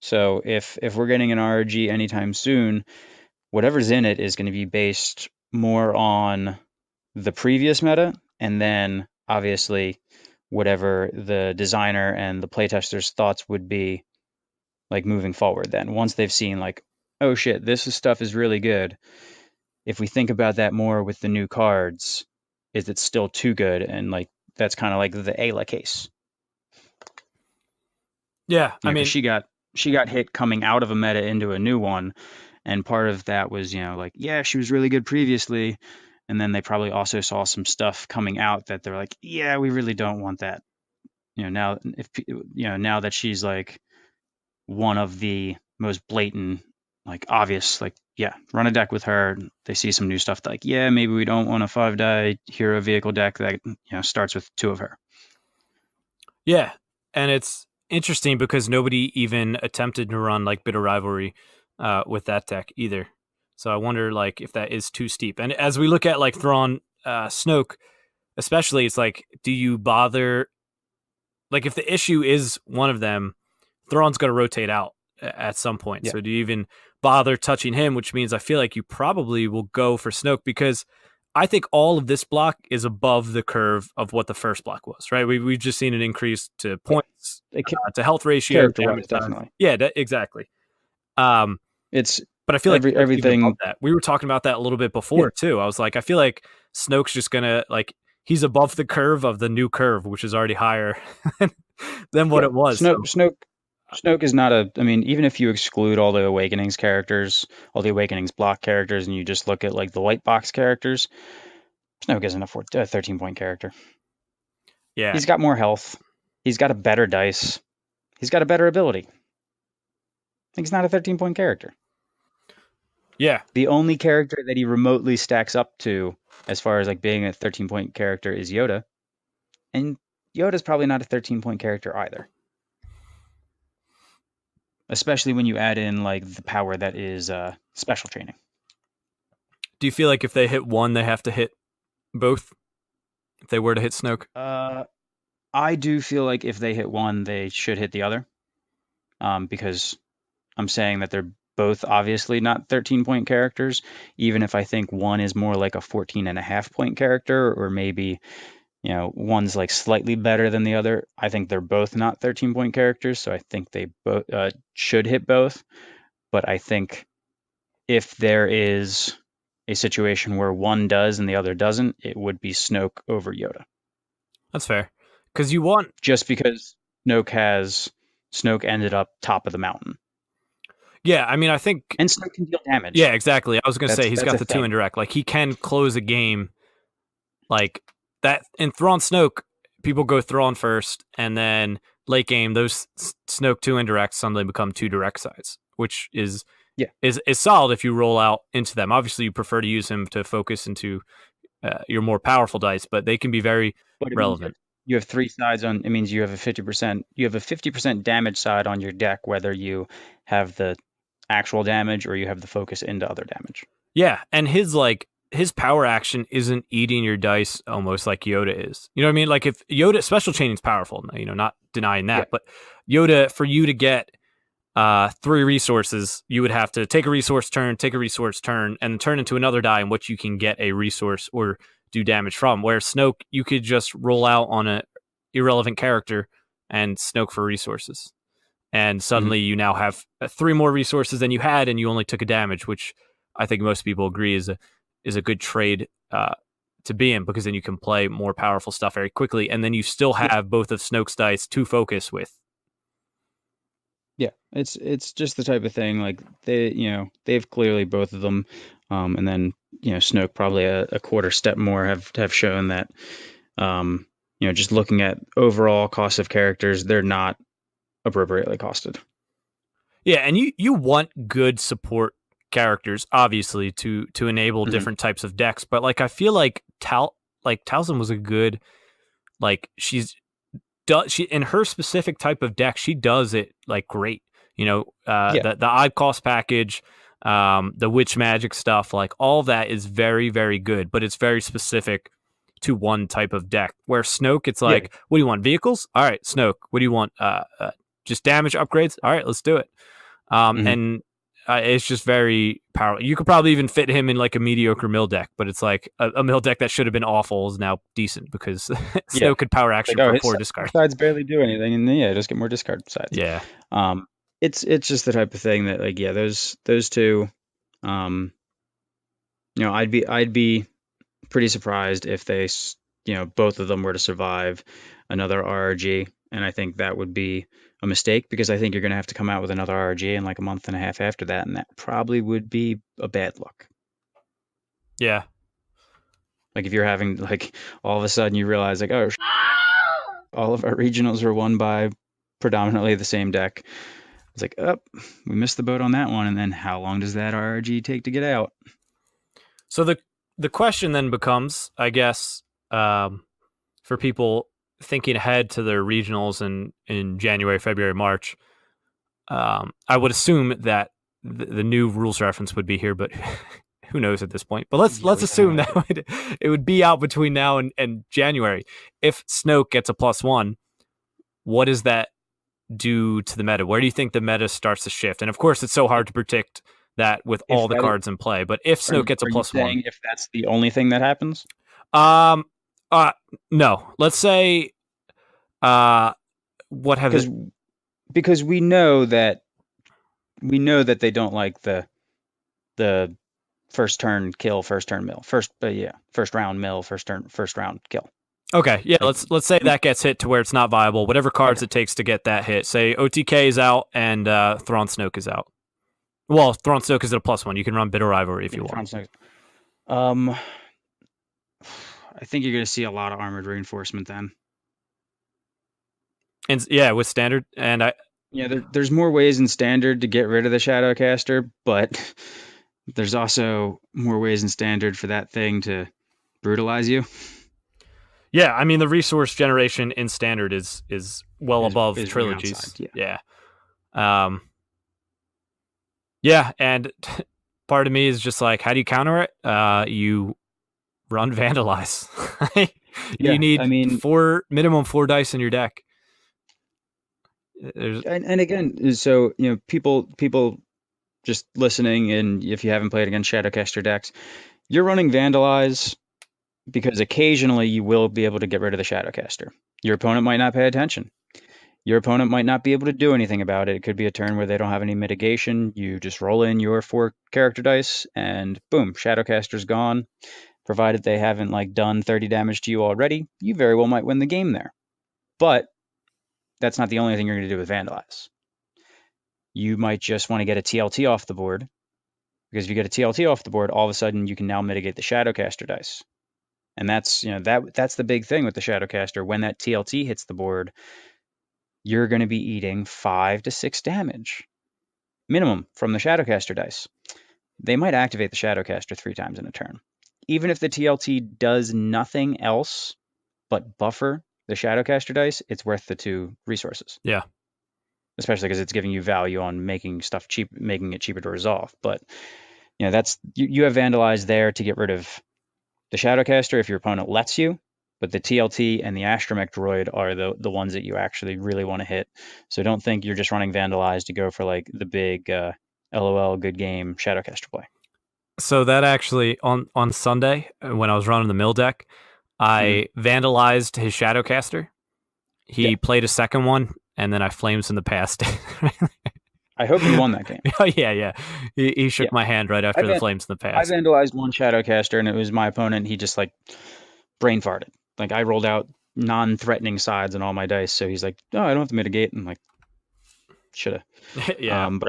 So if we're getting an RRG anytime soon, whatever's in it is going to be based more on the previous meta, and then obviously whatever the designer and the playtesters' thoughts would be like moving forward. Then once they've seen like, oh shit, this stuff is really good. If we think about that more with the new cards, is it still too good? And like that's kind of like the Ayla case. Yeah, I mean, she got hit coming out of a meta into a new one, and part of that was like, yeah, she was really good previously, and then they probably also saw some stuff coming out that they're like, yeah, we really don't want that. Now now that she's like one of the most blatant, like obvious, like yeah, run a deck with her. They see some new stuff like, yeah, maybe we don't want a 5-die hero vehicle deck that starts with 2 of her. Yeah, and it's interesting because nobody even attempted to run like Bitter Rivalry with that deck either. So I wonder like if that is too steep. And as we look at like Thrawn, Snoke, especially, it's like, do you bother? Like if the issue is one of them, Thrawn's going to rotate out at some point. Yeah. So do you even bother touching him? Which means I feel like you probably will go for Snoke, because I think all of this block is above the curve of what the first block was, right? We've just seen an increase to points, to health ratio, character-wise, definitely. Yeah, exactly. It's but I feel like everything that. We were talking about that a little bit before too. I was like, I feel like Snoke's just gonna like he's above the curve of the new curve, which is already higher than what it was. Snoke is not a. I mean, even if you exclude all the Awakenings characters, all the Awakenings block characters, and you just look at like the white box characters, Snoke isn't a 13-point character. Yeah, he's got more health. He's got a better dice. He's got a better ability. He's not a 13-point character. Yeah. The only character that he remotely stacks up to as far as like being a 13-point character is Yoda. And Yoda's probably not a 13-point character either. Especially when you add in like the power that is special training. Do you feel like if they hit one, they have to hit both? If they were to hit Snoke? I do feel like if they hit one, they should hit the other. Because I'm saying that they're both obviously not 13-point characters, even if I think one is more like a 14.5-point character, or maybe one's like slightly better than the other. I think they're both not 13-point characters, so I think they both should hit both. But I think if there is a situation where one does and the other doesn't, it would be Snoke over Yoda. That's fair, because you want just because Snoke ended up top of the mountain. Yeah, I mean, I think... And Snoke can deal damage. Yeah, exactly. I was going to say, he's got the 2 indirect. Like, he can close a game. Like, that... In Thrawn Snoke, people go Thrawn first, and then late game, those Snoke 2 indirects suddenly become 2 direct sides, which is solid if you roll out into them. Obviously, you prefer to use him to focus into your more powerful dice, but they can be very relevant. You have 3 sides on. It means you have a 50%. You have a 50% damage side on your deck, whether you have the actual damage or you have the focus into other damage. Yeah, and his power action isn't eating your dice almost like Yoda is. You know what I mean? Like if Yoda special chaining is powerful, not denying that, but Yoda, for you to get 3 resources, you would have to take a resource turn, and turn into another die in which you can get a resource or do damage from. Where Snoke, you could just roll out on irrelevant character and Snoke for resources. And Mm-hmm. suddenly you now have 3 more resources than you had, and you only took a damage, which I think most people agree is a good trade to be in, because then you can play more powerful stuff very quickly, and then you still have both of Snoke's dice to focus with. Yeah, it's just the type of thing like they've clearly both of them, and then Snoke probably a quarter step more have shown that just looking at overall cost of characters, they're not appropriately costed. Yeah, and you want good support characters, obviously, to enable different types of decks. But like I feel like Talzin was a good, like she in her specific type of deck, she does it like great. The odd cost package, the witch magic stuff, like all that is very, very good, but it's very specific to one type of deck. Where Snoke, it's like, what do you want? Vehicles? All right, Snoke. What do you want? Just damage upgrades? All right, let's do it. And it's just very powerful. You could probably even fit him in like a mediocre mill deck, but it's like a mill deck that should have been awful is now decent because Snoke could power action for 4 discard. Sides barely do anything, and then just get more discard sides. Yeah. It's just the type of thing that like those two, I'd be pretty surprised if they both of them were to survive another RRG, and I think that would be a mistake because I think you're going to have to come out with another RRG in like a month and a half after that, and that probably would be a bad look. Yeah. Like if you're having like all of a sudden you realize like, oh, all of our regionals are won by predominantly the same deck. It's like, oh, we missed the boat on that one, and then how long does that RRG take to get out? So the question then becomes, I guess, for people thinking ahead to their regionals in January, February, March, I would assume that the new rules reference would be here, but who knows at this point. But let's assume that it would be out between now and January. If Snoke gets a +1, what does that do to the meta? Where do you think the meta starts to shift? And of course, it's so hard to predict that with all the cards in play. But if Snoke gets a +1, if that's the only thing that happens, no. Let's say, what have because we know that they don't like the first turn kill, first turn mill, first round mill, first round kill. Okay, yeah, let's say that gets hit to where it's not viable. Whatever cards it takes to get that hit. Say OTK is out and Thrawn Snoke is out. Well, Thrawn Snoke is at a +1. You can run Bitter Rivalry if you want. I think you're going to see a lot of armored reinforcement then. And yeah, with standard, and there's more ways in standard to get rid of the Shadowcaster, but there's also more ways in standard for that thing to brutalize you. Yeah, I mean the resource generation in standard is well above trilogies. Yeah. Yeah, and part of me is just like, how do you counter it? You run Vandalize. You need minimum 4 dice in your deck. And again, so people just listening, and if you haven't played against Shadowcaster decks, you're running Vandalize because occasionally you will be able to get rid of the Shadowcaster. Your opponent might not pay attention. Your opponent might not be able to do anything about it. It could be a turn where they don't have any mitigation. You just roll in your 4 character dice and boom, Shadowcaster's gone. Provided they haven't done 30 damage to you already, you very well might win the game there. But that's not the only thing you're going to do with Vandalize. You might just want to get a TLT off the board, because if you get a TLT off the board, all of a sudden you can now mitigate the Shadowcaster dice. And that's that's the big thing with the Shadowcaster. When that TLT hits the board, you're going to be eating 5 to 6 damage minimum from the Shadowcaster dice. They might activate the Shadowcaster 3 times in a turn. Even if the TLT does nothing else but buffer the Shadowcaster dice, it's worth the 2 resources. Yeah. Especially because it's giving you value on making stuff cheap, making it cheaper to resolve. But that's you have Vandalize there to get rid of the Shadowcaster if your opponent lets you. But the TLT and the Astromech Droid are the ones that you actually really want to hit. So don't think you're just running Vandalize to go for the big LOL good game Shadowcaster play. So that actually, on Sunday, when I was running the mill deck, I vandalized his Shadowcaster, Yeah. He played a second one, and then I flames in the past. I hope you won that game. Yeah, yeah. He Yeah. shook my hand right I after the van- flames in the I past. vandalized one Shadowcaster, and it was my opponent. He just like brain farted. Like I rolled out non-threatening sides on all my dice, so he's like, "Oh, I don't have to mitigate." And I'm like, shoulda. Yeah, But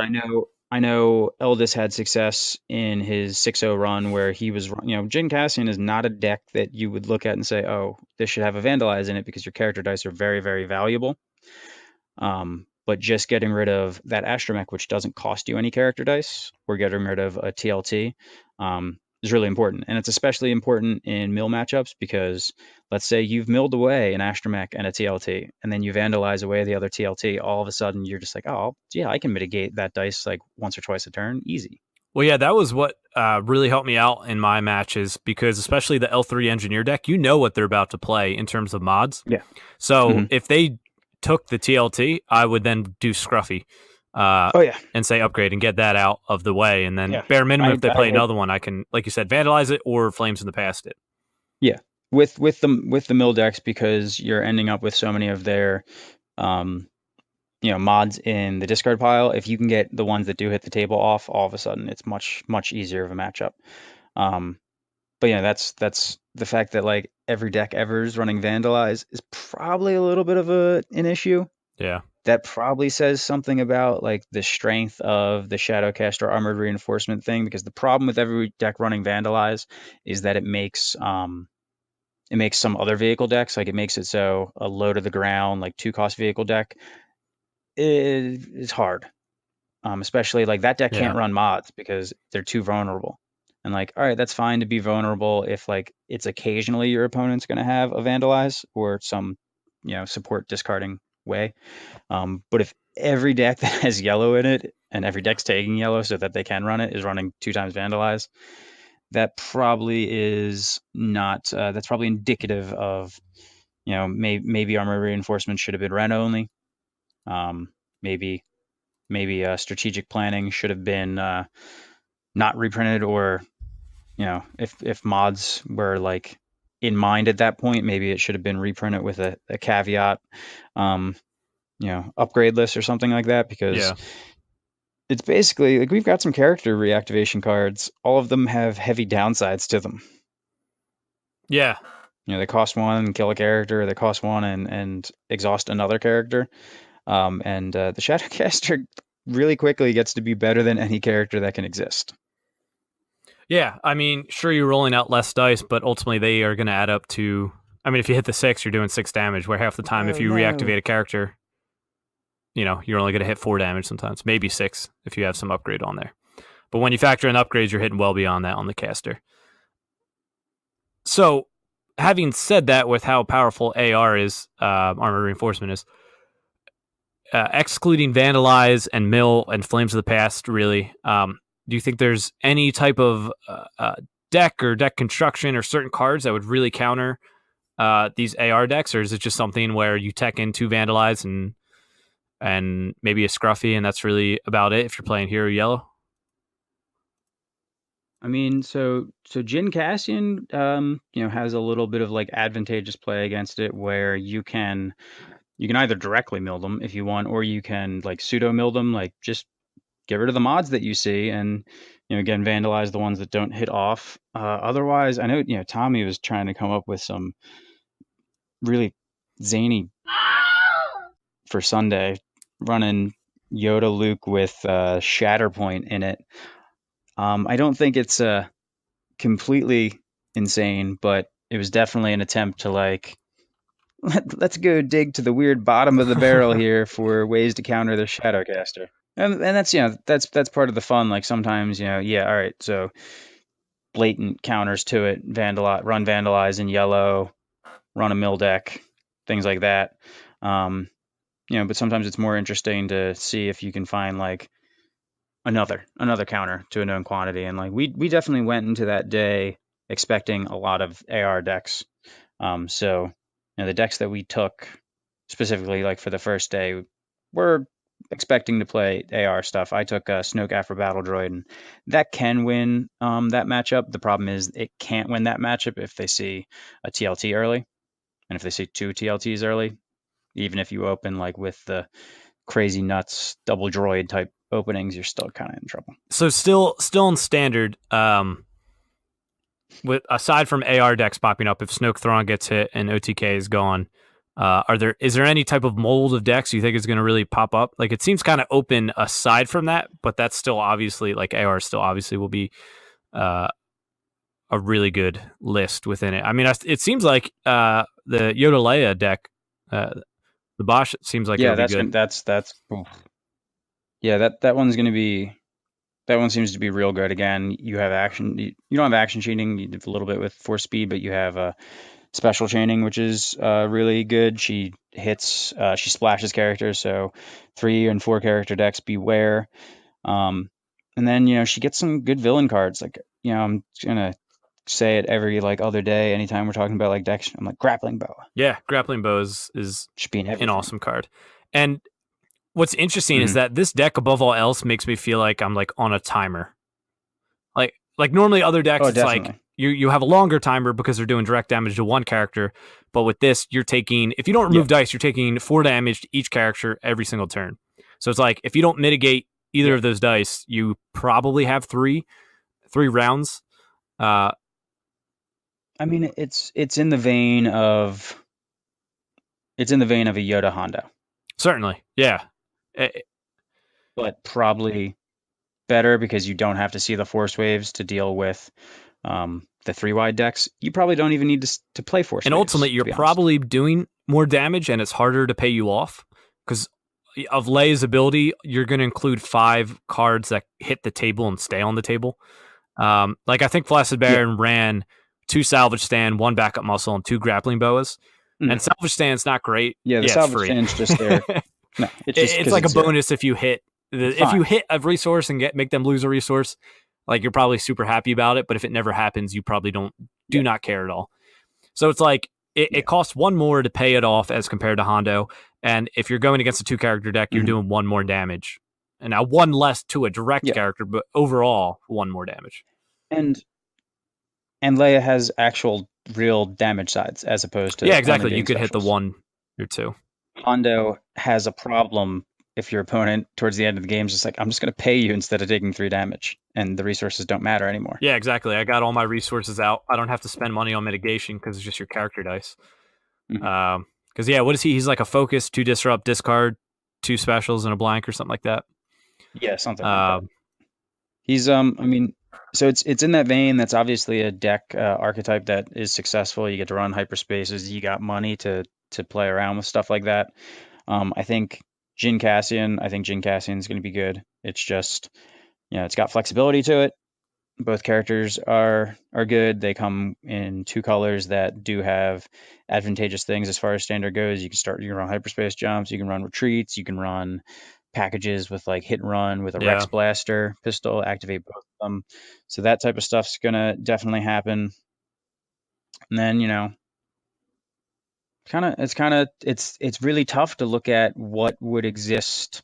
I know Eldis had success in his 6-0 run where he was, Jin Cassian is not a deck that you would look at and say, "Oh, this should have a Vandalize in it," because your character dice are very, very valuable. But just getting rid of that Astromech, which doesn't cost you any character dice, or getting rid of a TLT, is really important. And it's especially important in mill matchups because let's say you've milled away an Astromech and a TLT, and then you vandalize away the other TLT. All of a sudden, you're just like, oh, yeah, I can mitigate that dice like once or twice a turn. Easy. well, yeah, that was what really helped me out in my matches because, especially the L3 Engineer deck, you know what they're about to play in terms of mods. Yeah. So hmm if they took the TLT, I would then do Scruffy Oh, yeah. and say upgrade and get that out of the way. And then Yeah. bare minimum, if they I play hope. another one, I can, like you said, vandalize it or flames in the past it. Yeah. With the mill decks, because you're ending up with so many of their um, mods in the discard pile. If you can get the ones that do hit the table off, all of a sudden it's much, much easier of a matchup. Um, but yeah, that's the fact that like every deck ever is running Vandalize is probably a little bit of an issue. Yeah. That probably says something about like the strength of the Shadowcaster Armored Reinforcement thing, because the problem with every deck running Vandalize is that it makes some other vehicle decks, like it makes it so a low to the ground, like 2-cost vehicle deck is hard. Especially like that deck Yeah. can't run mods because they're too vulnerable. And like, all right, that's fine to be vulnerable if like it's occasionally your opponent's going to have a vandalize or some, support discarding way. But if every deck that has yellow in it and every deck's taking yellow so that they can run it is running 2 times vandalize, that probably is not. That's probably indicative of, maybe armor reinforcement should have been ren only. Maybe strategic planning should have been not reprinted, or if mods were like in mind at that point, maybe it should have been reprinted with a caveat, upgrade list or something like that, because Yeah. it's basically like we've got some character reactivation cards. All of them have heavy downsides to them. Yeah. They cost 1 and kill a character. They cost 1 and exhaust another character. And the Shadowcaster really quickly gets to be better than any character that can exist. Yeah. I mean, sure, you're rolling out less dice, but ultimately they are going to add up to. I mean, if you hit the 6, you're doing 6 damage, where half the time, if Oh you no. reactivate a character, you're only going to hit 4 damage sometimes, maybe 6 if you have some upgrade on there. But when you factor in upgrades, you're hitting well beyond that on the caster. So, having said that, with how powerful AR is, armor reinforcement is, excluding Vandalize and Mill and Flames of the Past, really, do you think there's any type of deck or deck construction or certain cards that would really counter these AR decks, or is it just something where you tech into Vandalize and maybe a Scruffy, and that's really about it if you're playing Hero Yellow? I mean, so Jin Cassian, has a little bit of like advantageous play against it, where you can either directly mill them if you want, or you can like pseudo mill them, like just get rid of the mods that you see, and again vandalize the ones that don't hit off. Otherwise, I know Tommy was trying to come up with some really zany for Sunday, running Yoda Luke with Shatterpoint in it. I don't think it's completely insane, but it was definitely an attempt to like let's go dig to the weird bottom of the barrel here for ways to counter the Shadowcaster. And that's that's part of the fun. Like sometimes yeah, all right, so blatant counters to it, run vandalize in yellow, run a mill deck, things like that. Um, but sometimes it's more interesting to see if you can find like another counter to a known quantity. And like we definitely went into that day expecting a lot of AR decks. So the decks that we took specifically like for the first day were expecting to play AR stuff. I took Snoke Afro Battle Droid, and that can win that matchup. The problem is it can't win that matchup if they see a TLT early, and if they see 2 TLTs early. even if you open like with the crazy nuts double droid type openings, you're still kind of in trouble. So still in standard, with aside from AR decks popping up, if Snoke Thrawn gets hit and OTK is gone, is there any type of mold of decks you think is going to really pop up? Like it seems kind of open aside from that, but that's still obviously like AR still obviously will be a really good list within it. I mean, it seems like the Yoda Leia deck, the Bosch seems like it'll be good. That's cool. Yeah, that one's going to be. That one seems to be real good. Again, you have action. You don't have action cheating. You do a little bit with force speed, but you have special chaining, which is really good. She hits. She splashes characters, so 3 and 4 character decks beware. And then she gets some good villain cards. Like I'm gonna say it every like other day. Anytime we're talking about like decks, I'm like grappling bow. Yeah, grappling bow is Should be in an awesome card. And what's interesting is that this deck, above all else, makes me feel like I'm like on a timer. Like normally other decks, it's definitely. like you have a longer timer because they're doing direct damage to one character. But with this, you're taking, if you don't remove dice, you're taking 4 damage to each character every single turn. So it's like if you don't mitigate either of those dice, you probably have three rounds. I mean, it's in the vein of a Yoda Hondo. Certainly, yeah. But probably better because you don't have to see the force waves to deal with the 3-wide decks. You probably don't even need to play force waves. And ultimately, you're probably doing more damage, and it's harder to pay you off because of Leia's ability. You're going to include 5 cards that hit the table and stay on the table. Like I think Flaccid Baron ran 2 Salvage Stand, 1 Backup Muscle, and 2 Grappling Boas. And Salvage Stand's not great. Yeah, the Salvage Stand's just there. No, it's like a bonus if you hit. If you hit a resource and make them lose a resource, like you're probably super happy about it. But if it never happens, you probably do not care at all. So it's like it costs 1 more to pay it off as compared to Hondo. And if you're going against a 2-character deck, you're doing 1 more damage. And now 1 less to a direct character, but overall 1 more damage. And Leia has actual real damage sides as opposed to exactly. You could hit the 1 or 2. Hondo has a problem if your opponent towards the end of the game is just like, I'm just going to pay you instead of taking 3 damage, and the resources don't matter anymore. Yeah, exactly. I got all my resources out. I don't have to spend money on mitigation because it's just your character dice. Because what is he? He's like a focus, 2 disrupt, discard, 2 specials, and a blank or something like that. Yeah, something like that. He's I mean, so it's in that vein. That's obviously a deck archetype that is successful. You get to run hyperspaces. You got money to play around with stuff like that. I think Jyn Cassian is going to be good. It's just, it's got flexibility to it. Both characters are good. They come in 2 colors that do have advantageous things as far as standard goes. You can run hyperspace jumps. You can run retreats. You can run packages with like hit and run with a Rex Blaster pistol. Activate both of them. So that type of stuff's going to definitely happen. And then, it's really tough to look at what would exist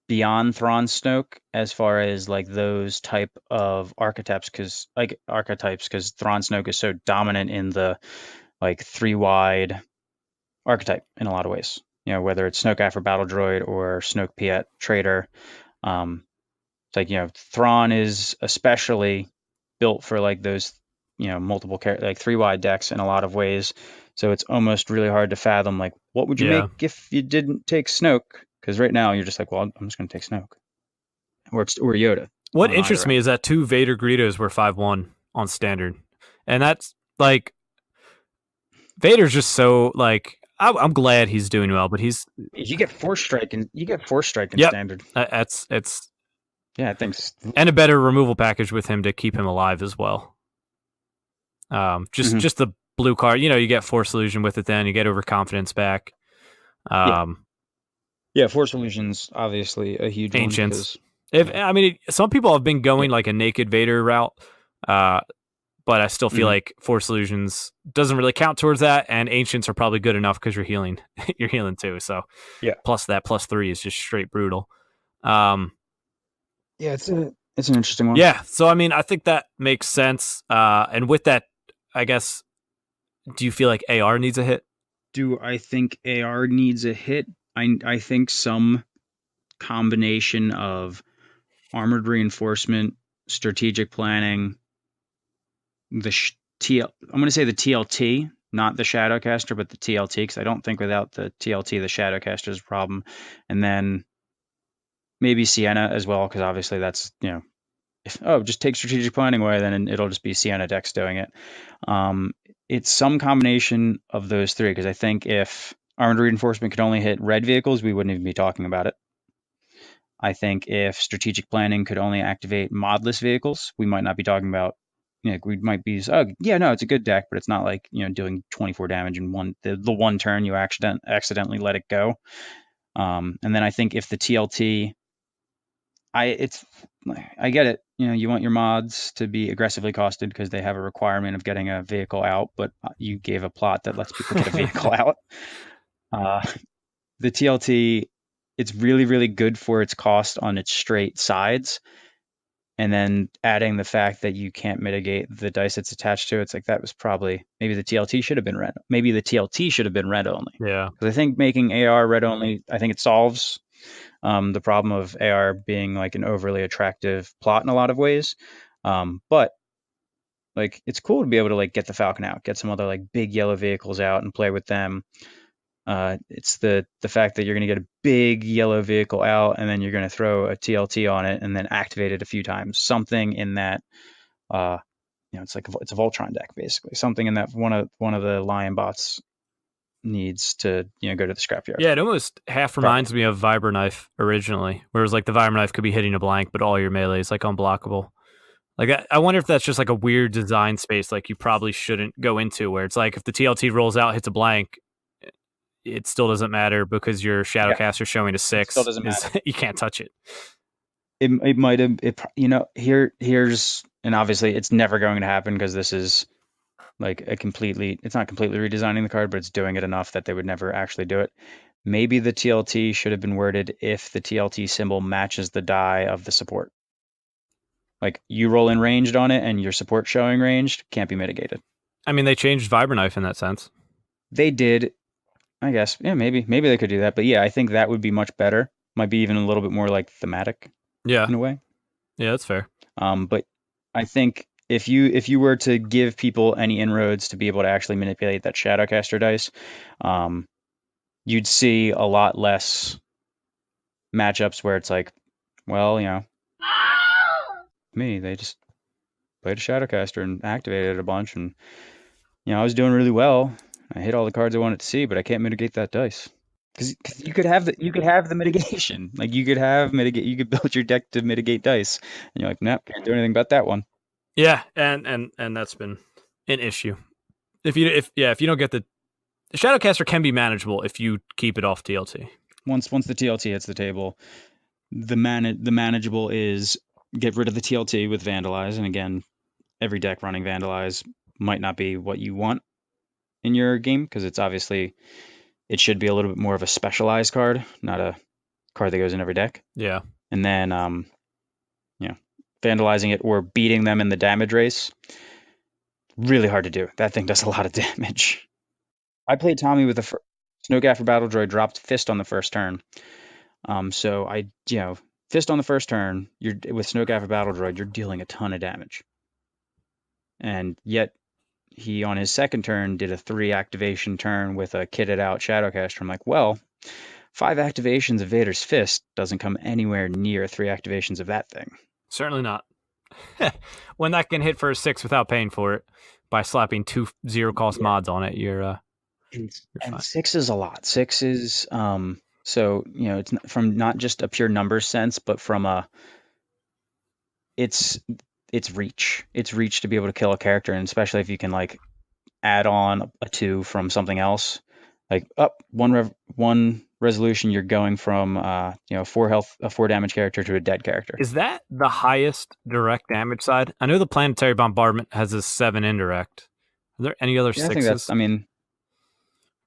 beyond Thrawn Snoke as far as like those type of archetypes because Thrawn Snoke is so dominant in the like 3-wide archetype in a lot of ways. Whether it's Snoke After Battle Droid or Snoke Piet Traitor. It's like, Thrawn is especially built for like those, multiple like 3-wide decks in a lot of ways. So it's almost really hard to fathom, like, what would you make if you didn't take Snoke? Because right now you're just like, well, I'm just going to take Snoke. Or Yoda. What interests me is that 2 Vader Greedos were 5/1 on standard. And that's, like, Vader's just so, like, I'm glad he's doing well, but you get Force Strike in standard. It's I think and a better removal package with him to keep him alive as well. Just the blue card, you get Force Illusion with it. Then you get Overconfidence back. Force Illusion's obviously a huge Ancients. Some people have been going like a naked Vader route, but I still feel like Force Illusions doesn't really count towards that, and Ancients are probably good enough because you're healing. You're healing too, so plus that +3 is just straight brutal. It's an interesting one. Yeah, so I think that makes sense. And with that, I guess, do you feel like AR needs a hit? Do I think AR needs a hit? I think some combination of armored reinforcement, strategic planning, the I'm going to say the TLT, not the Shadowcaster, but the TLT, because I don't think without the TLT, the Shadowcaster is a problem. And then maybe Sienna as well, because obviously that's, just take strategic planning away, then it'll just be Sienna Dex doing it. It's some combination of those three, because I think if armored reinforcement could only hit red vehicles, we wouldn't even be talking about it. I think if strategic planning could only activate modless vehicles, we might not be talking about, we might be, oh, yeah, no, it's a good deck, but it's not like, doing 24 damage in the one turn you accidentally let it go. And then I think if the TLT, I get it. You want your mods to be aggressively costed because they have a requirement of getting a vehicle out, but you gave a plot that lets people get a vehicle out. The TLT, it's really, really good for its cost on its straight sides. And then adding the fact that you can't mitigate the dice it's attached to, it's like that was probably, maybe the TLT should have been red. Maybe the TLT should have been red only. Yeah. Because I think making AR red only, I think it solves the problem of AR being like an overly attractive plot in a lot of ways. But like it's cool to be able to like get the Falcon out, get some other like big yellow vehicles out and play with them. It's the fact that you're going to get a big yellow vehicle out and then you're going to throw a TLT on it and then activate it a few times. Something in that, it's like it's a Voltron deck basically. Something in that one of the Lion bots needs to go to the scrapyard. Yeah, it almost half reminds me of Vibroknife originally, where it was like the Vibroknife could be hitting a blank, but all your melee is like unblockable. Like I wonder if that's just like a weird design space like you probably shouldn't go into, where it's like if the TLT rolls out, hits a blank, it still doesn't matter because your Shadowcaster showing a 6 still doesn't matter. You can't touch it. It might have, here's, and obviously it's never going to happen because this is like it's not completely redesigning the card, but it's doing it enough that they would never actually do it. Maybe the TLT should have been worded if the TLT symbol matches the die of the support. Like you roll in ranged on it and your support showing ranged, can't be mitigated. I mean, they changed Vibroknife in that sense. They did, I guess. Yeah, maybe they could do that. But yeah, I think that would be much better. Might be even a little bit more like thematic. Yeah. In a way. Yeah, that's fair. But I think if you were to give people any inroads to be able to actually manipulate that Shadowcaster dice, you'd see a lot less matchups where it's like, well, they just played a Shadowcaster and activated it a bunch, and I was doing really well. I hit all the cards I wanted to see, but I can't mitigate that dice. Because you could have the mitigation. Like you could build your deck to mitigate dice, and you're like, nope, can't do anything about that one. Yeah, and that's been an issue. If you don't get the Shadowcaster can be manageable if you keep it off TLT. Once the TLT hits the table, the manageable is get rid of the TLT with Vandalize, and again, every deck running Vandalize might not be what you want in your game because it's obviously. It should be a little bit more of a specialized card, not a card that goes in every deck. Yeah. And then, vandalizing it or beating them in the damage race, really hard to do. That thing does a lot of damage. I played Tommy with the Snowgaffer Battle Droid dropped Fist on the first turn. So Fist on the first turn, with Snowgaffer Battle Droid, you're dealing a ton of damage. And yet, he, on his second turn, did a 3 activation turn with a kitted out Shadowcaster. I'm like, well, 5 activations of Vader's Fist doesn't come anywhere near 3 activations of that thing. Certainly not. When that can hit for a 6 without paying for it by slapping 2 0-cost mods on it, you're fine. 6 is a lot. 6 is so it's from not just a pure numbers sense, but from it's reach. It's reach to be able to kill a character, and especially if you can like add on a 2 from something else. Like one resolution, you're going from 4 health, a 4 damage character to a dead character. Is that the highest direct damage side? I know the Planetary Bombardment has a 7 indirect. Are there any other 6s?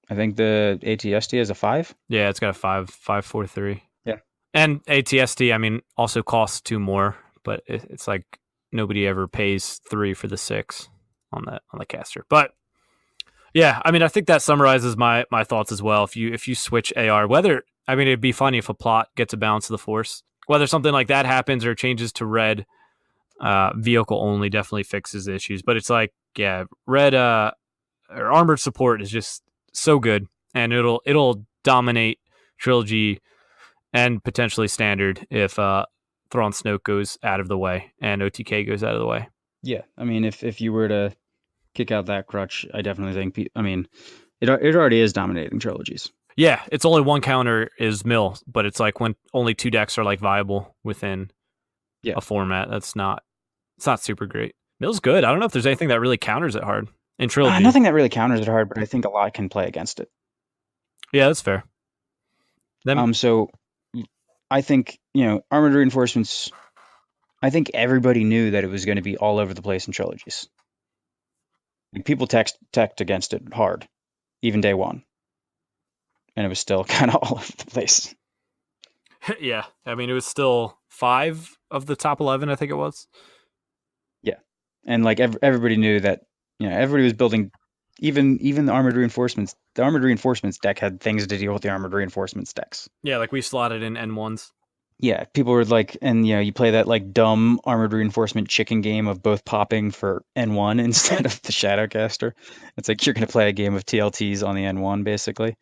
I think the ATST has a 5. Yeah, it's got a 5, 5, 4, 3. Yeah, and ATST, also costs 2 more, but it's like nobody ever pays 3 for the 6 on the caster. But Yeah, I mean, I think that summarizes my thoughts as well. If you switch AR, whether I mean, it'd be funny if a plot gets a balance of the force. Whether something like that happens or changes to red, vehicle only definitely fixes the issues. But it's like, yeah, red or armored support is just so good, and it'll dominate trilogy and potentially standard if Thrawn Snoke goes out of the way and OTK goes out of the way. Yeah, I mean, if you were to kick out that crutch, I definitely think. I mean, it already is dominating trilogies. Yeah, it's only one counter is mill, but it's like when only two decks are like viable within Yeah, a format. It's not super great. Mill's good. I don't know if there's anything that really counters it hard in trilogy. nothing that really counters it hard, but I think a lot can play against it. Yeah, that's fair. Then So I think armored reinforcements. I think everybody knew that it was going to be all over the place in trilogies. People teched against it hard, even day one, and it was still kind of all over the place. yeah, I mean it was still 5 of the top 11, I think it was. Yeah, and like everybody knew that everybody was building. Even the armored reinforcements. The armored reinforcements deck had things to deal with the armored reinforcements decks. Yeah, like we slotted in N1s. Yeah, people were like, and you play that like dumb armored reinforcement chicken game of both popping for N1 instead of the Shadowcaster. It's like you're going to play a game of TLTs on the N1 basically.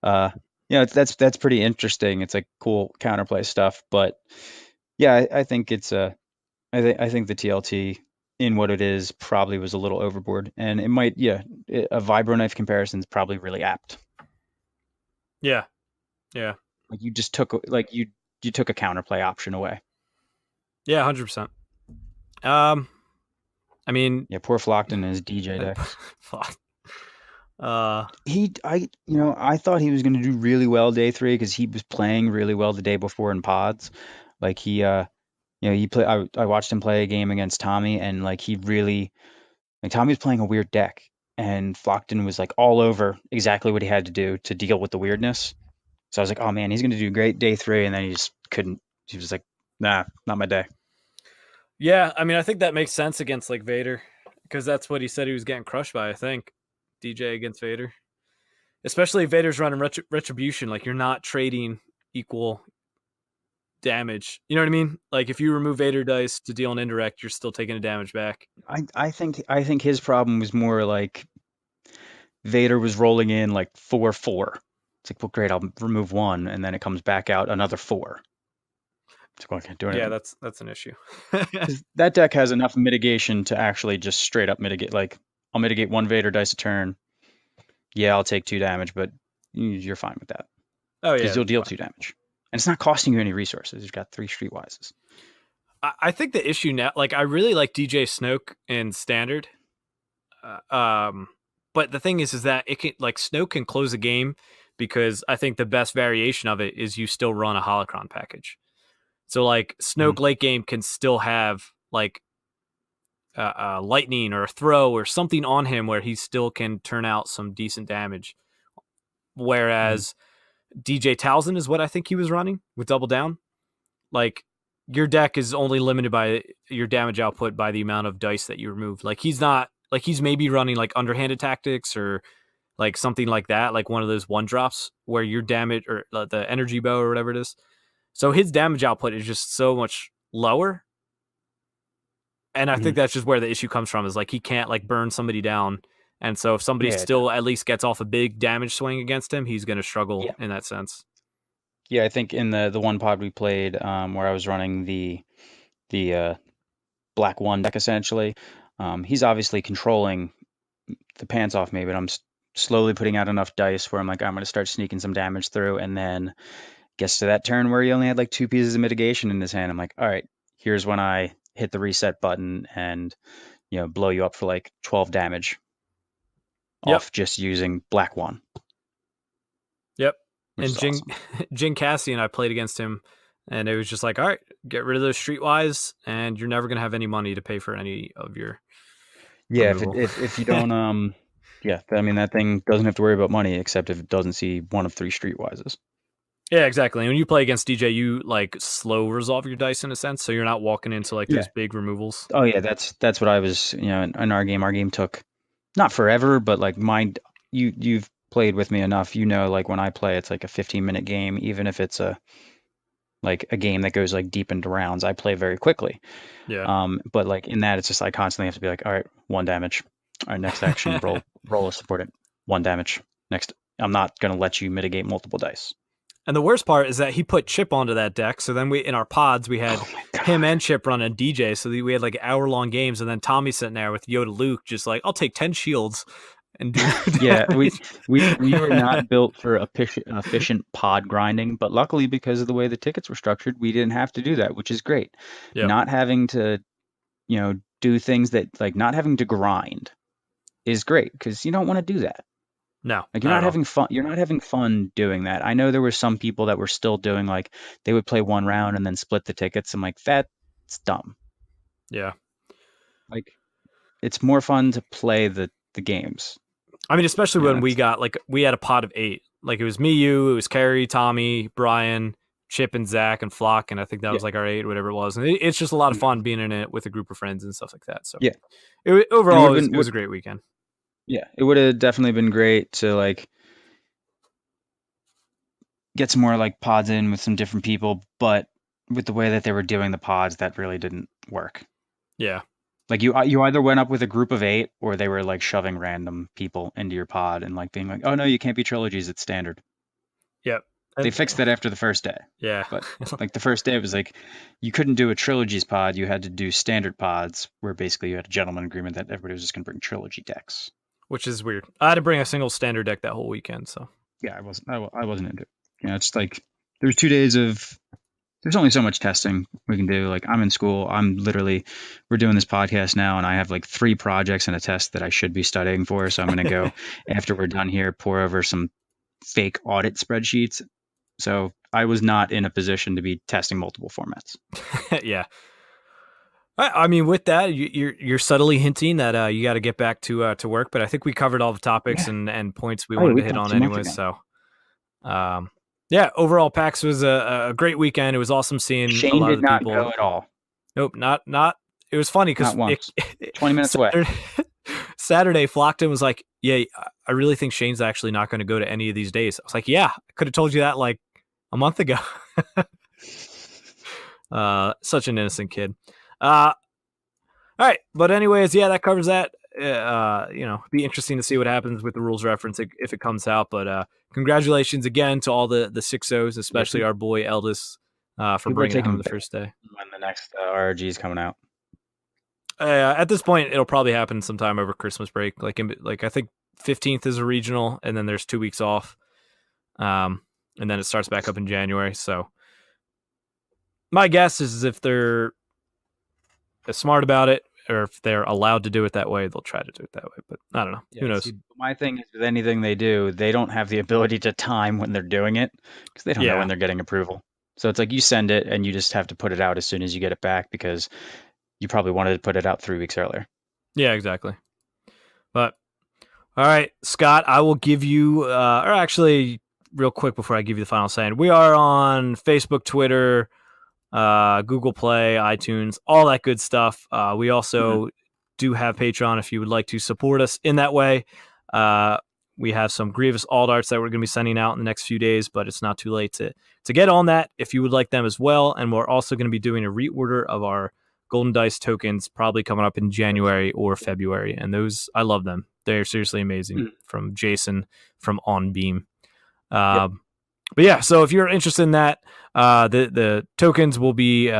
Uh, that's pretty interesting. It's like cool counterplay stuff, but yeah, I think it's I think the TLT in what it is probably was a little overboard, and it might a vibro knife comparison is probably really apt. Yeah, yeah, Like you just took like you took a counterplay option away. yeah, 100%. I mean, Yeah, poor Flockton and his DJ decks. fuck. I thought he was going to do really well day 3 because he was playing really well the day before in pods. Like he play. I watched him play a game against Tommy, and like he really, like Tommy was playing a weird deck, and Flockton was like all over exactly what he had to do to deal with the weirdness. So I was like, oh man, he's going to do great day 3, and then he just couldn't. He was like, nah, not my day. Yeah, I mean, I think that makes sense against like Vader because that's what he said he was getting crushed by. I think DJ against Vader, especially if Vader's running retribution. Like you're not trading equal damage. You know what I mean? Like if you remove Vader dice to deal an indirect, you're still taking a damage back. I think his problem was more like Vader was rolling in like 4/4. It's like, well, great, I'll remove 1, and then it comes back out another 4. It's like, I can't do anything. Yeah, that's an issue. That deck has enough mitigation to actually just straight up mitigate. Like, I'll mitigate 1 Vader dice a turn. Yeah, I'll take 2 damage, but you're fine with that. Oh yeah, because you'll deal 2 damage, and it's not costing you any resources. You've got 3 Streetwises. I think the issue now, like I really like DJ Snoke in standard, but the thing is that it can like Snoke can close a game because I think the best variation of it is you still run a holocron package. So like Snoke late game can still have like lightning or a throw or something on him where he still can turn out some decent damage. Whereas DJ Talzin is what I think he was running with Double Down. Like your deck is only limited by your damage output by the amount of dice that you remove. Like he's not like he's maybe running like underhanded tactics or like something like that, like one of those 1-drops where your damage or the energy bow or whatever it is. So his damage output is just so much lower. And I think that's just where the issue comes from is like he can't like burn somebody down. And so if somebody still at least gets off a big damage swing against him, he's going to struggle in that sense. Yeah, I think in the one pod we played where I was running the Black 1 deck essentially, he's obviously controlling the pants off me, but I'm slowly putting out enough dice where I'm like, I'm going to start sneaking some damage through, and then gets to that turn where he only had like 2 pieces of mitigation in his hand. I'm like, all right, here's when I hit the reset button and blow you up for like 12 damage off just using Black 1. Yep. And Jin Cassian, I played against him, and it was just like, all right, get rid of those Streetwise, and you're never going to have any money to pay for any of your if you don't I mean that thing doesn't have to worry about money except if it doesn't see one of 3 Streetwises. Yeah, exactly. And when you play against DJ, you like slow resolve your dice in a sense, so you're not walking into like those big removals. Oh yeah, that's what I was. In our game took not forever, but like mind you've played with me enough. You know, like when I play, it's like a 15-minute game, even if it's a game that goes like deep into rounds. I play very quickly. Yeah. But like in that, it's just I constantly have to be like, all right, 1 damage. All right, next action, roll a support it. 1 damage. Next, I'm not gonna let you mitigate multiple dice. And the worst part is that he put Chip onto that deck. So then in our pods, we had Oh my God. him and Chip running DJ. So we had like hour-long games. And then Tommy sitting there with Yoda Luke, just like, I'll take 10 shields and do Yeah, damage. we were not built for efficient pod grinding, but luckily because of the way the tickets were structured, we didn't have to do that, which is great. Yep. Not having to, do things that like not having to grind is great because you don't want to do that. No. Like you're not not at all. having fun. You're not having fun doing that. I know there were some people that were still doing like they would play one round and then split the tickets. I'm like, that's dumb. Yeah. Like it's more fun to play the games. I mean, especially Yeah, when we had a pod of 8. Like it was me, you, it was Carrie, Tommy, Brian, Chip, and Zach, and Flock, and I think that yeah, was like our 8, whatever it was. And it's just a lot of mhm, fun being in it with a group of friends and stuff like that. So yeah. And overall, it was a great weekend. yeah, it would have definitely been great to like get some more like pods in with some different people, but with the way that they were doing the pods, that really didn't work. Yeah. Like you either went up with a group of 8 or they were like shoving random people into your pod and like being like, "Oh no, you can't be trilogies, it's standard." Yep. They And, fixed that after the first day. yeah. But like the first day it was like you couldn't do a trilogies pod, you had to do standard pods where basically you had a gentleman agreement that everybody was just going to bring trilogy decks. Which is weird. I had to bring a single standard deck that whole weekend. So Yeah, I wasn't into it. It's like there's 2 days of there's only so much testing we can do. Like I'm in school. We're doing this podcast now and I have like 3 projects and a test that I should be studying for. So I'm going to go after we're done here, pour over some fake audit spreadsheets. So I was not in a position to be testing multiple formats. yeah. I mean, with that, you're subtly hinting that you got to get back to work, but I think we covered all the topics Yeah. and points we Oh, yeah, wanted we to hit talked on too much anyways. again. So, yeah, overall, PAX was a great weekend. It was awesome seeing a Shane lot of did the not people. go at all. Nope, not. It was funny because Not once. 20 minutes away. Saturday, Flockton was like, "Yeah, I really think Shane's actually not going to go to any of these days." I was like, "Yeah, I could have told you that like a month ago." Such an innocent kid. All right, but anyways, yeah, that covers that. Be interesting to see what happens with the rules reference if it comes out. But congratulations again to all the 6-0s, especially our boy Eldis, for People are bringing it home taking the first day. when the next RRG is coming out. At this point, it'll probably happen sometime over Christmas break. Like I think 15th is a regional, and then there's 2 weeks off, and then it starts back up in January. So my guess is if they're smart about it, or if they're allowed to do it that way, they'll try to do it that way. But I don't know. Who knows? See, my thing is with anything they do, they don't have the ability to time when they're doing it because they don't know Yeah. when they're getting approval. So it's like you send it and you just have to put it out as soon as you get it back because you probably wanted to put it out 3 weeks earlier. Yeah, exactly. But all right, Scott, I will give you, or actually, real quick before I give you the final saying, we are on Facebook, Twitter, Google Play, iTunes, all that good stuff. We also do have Patreon if you would like to support us in that way. We have some Grievous Alt Arts that we're going to be sending out in the next few days, but it's not too late to get on that if you would like them as well. And we're also going to be doing a reorder of our Golden Dice tokens, probably coming up in January or February. And those, I love them. They're seriously amazing. From Jason from On Beam. But yeah, so if you're interested in that, the tokens will be in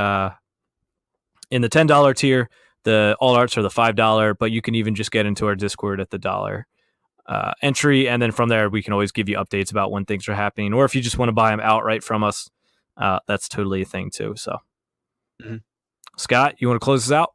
the $10 tier. The Alt Arts are the $5, but you can even just get into our Discord at the $1 entry, and then from there we can always give you updates about when things are happening, or if you just want to buy them outright from us, that's totally a thing too. So, Scott, you want to close this out?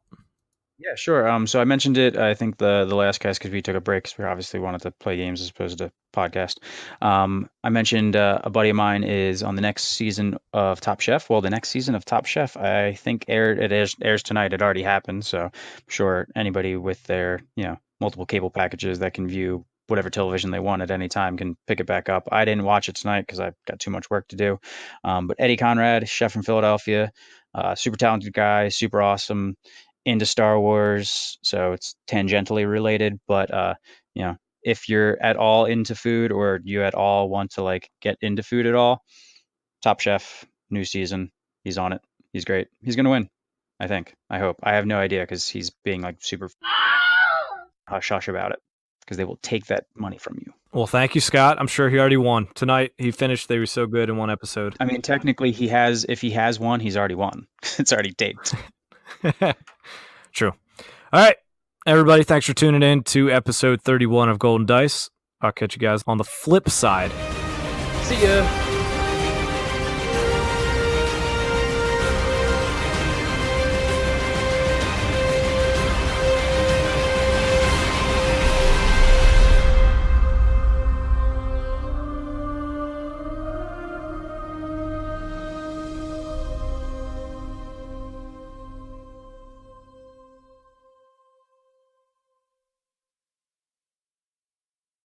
Yeah, sure. So I mentioned it, I think the last cast because we took a break because we obviously wanted to play games as opposed to podcast. I mentioned a buddy of mine is on the next season of Top Chef. Well, the next season of Top Chef, I think airs tonight. It already happened, so I'm sure anybody with their multiple cable packages that can view whatever television they want at any time can pick it back up. I didn't watch it tonight because I've got too much work to do. But Eddie Conrad, chef from Philadelphia, super talented guy, super awesome. into Star Wars, so it's tangentially related. But you know, if you're at all into food or you at all want to like get into food at all, Top Chef, new season, he's on it. He's great. He's gonna win. I think. I hope. I have no idea because he's being like super hush hush about it because they will take that money from you. Well, thank you, Scott. I'm sure he already won tonight. He finished They Were So Good in one episode. I mean, technically, he has. If he has won, he's already won. It's already taped. True. All right, everybody. Thanks for tuning in to episode 31 of Golden Dice. I'll catch you guys on the flip side. See ya.